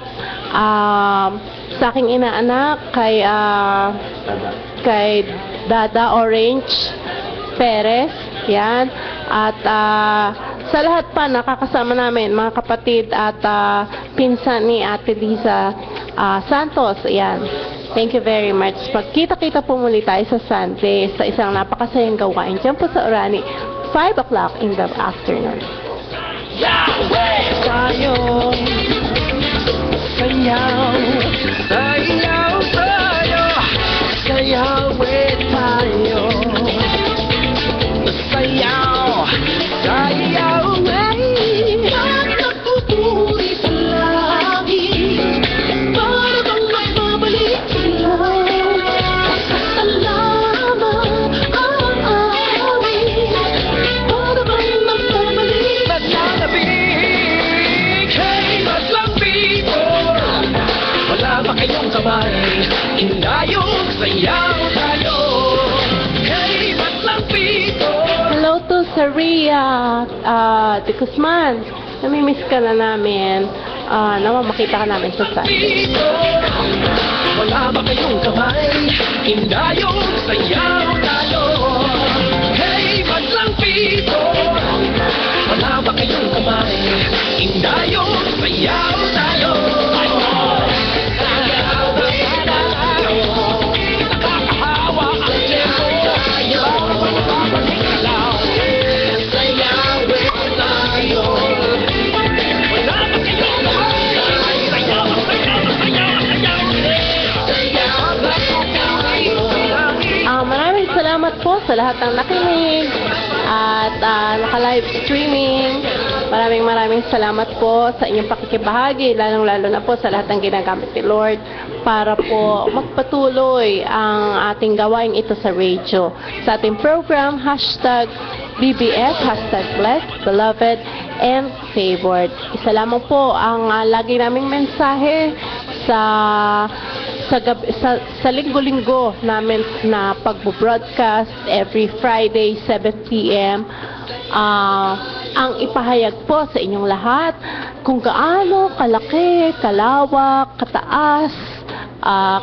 sa aking inaanak, kay Dada Orange Perez, yan, at sa lahat pa nakakasama namin, mga kapatid at pinsan ni Ate Liza Santos, yan. Thank you very much. Magkita-kita po muli tayo sa Sunday sa isang napakasayang gawain dyan po sa Orani, 5 o'clock in the afternoon. Yahweh tayo, sayaw sa Yahweh tayo, sayaw sa Yahweh. Nagpupuri sa langit, para bang magbabalik sila. Salamat ang awit. Cesaria de Guzman, namimiss ka na namin. Naman makita ka namin sa Sunday. Wala ba kayong kamay? Indayong sayaw tayo. Hey, maglang pito. Wala ba kayong kamay? Indayong sayaw tayo. Sayaw tayo. Nakakahawa ang tempo. Bawat babalik alaw. Sayawin tayo. Wala ba kayong kamay? Sayaw, sayaw, sayaw, sayaw. Maraming salamat po sa lahat ng nakinig at naka-live streaming. Maraming salamat po sa inyong pakikibahagi, lalong-lalo na po sa lahat ng ginagamit ni Lord para po magpatuloy ang ating gawain ito sa radio. Sa ating program, #BBF, #Blessed, Beloved, and Favored. Isa lamang po ang lagi naming mensahe sa linggo-linggo namin na pagbo-broadcast every Friday 7 p.m. Ang ipahayag po sa inyong lahat kung gaano kalaki, kalawak, kataas,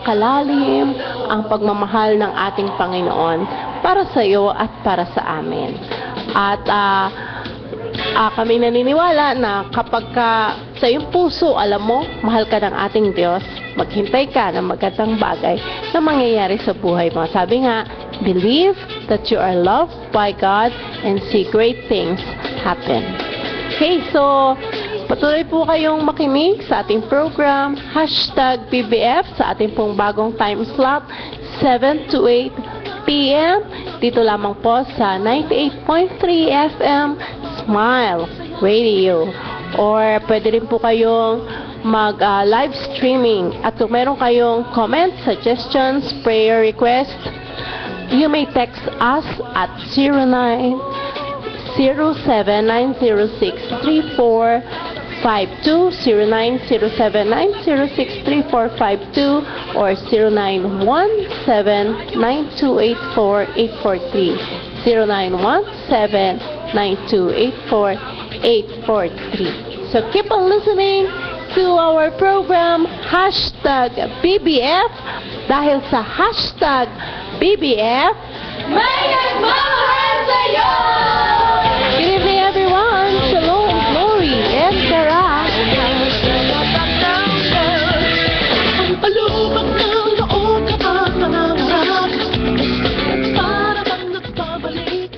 kalalim ang pagmamahal ng ating Panginoon para sa iyo at para sa amin. At kami naniniwala na kapag sa iyong puso, alam mo, mahal ka ng ating Diyos, maghintay ka ng magandang bagay na mangyayari sa buhay mo. Sabi nga, believe that you are loved by God and see great things happen. Okay, so patuloy po kayong makinig sa ating program, #BBF, sa ating pong bagong time slot, 7 to 8 p.m. Dito lamang po sa 98.3 FM Smile Radio. Or pwede rin po kayong mag-live streaming. At kung meron kayong comments, suggestions, prayer requests, you may text us at 0907-906-3452, 0907-906-3452, or 0917-9284-843, 0917-9284-843. So keep on listening to our program, #BBF, dahil sa #BBF, may nagmamahal!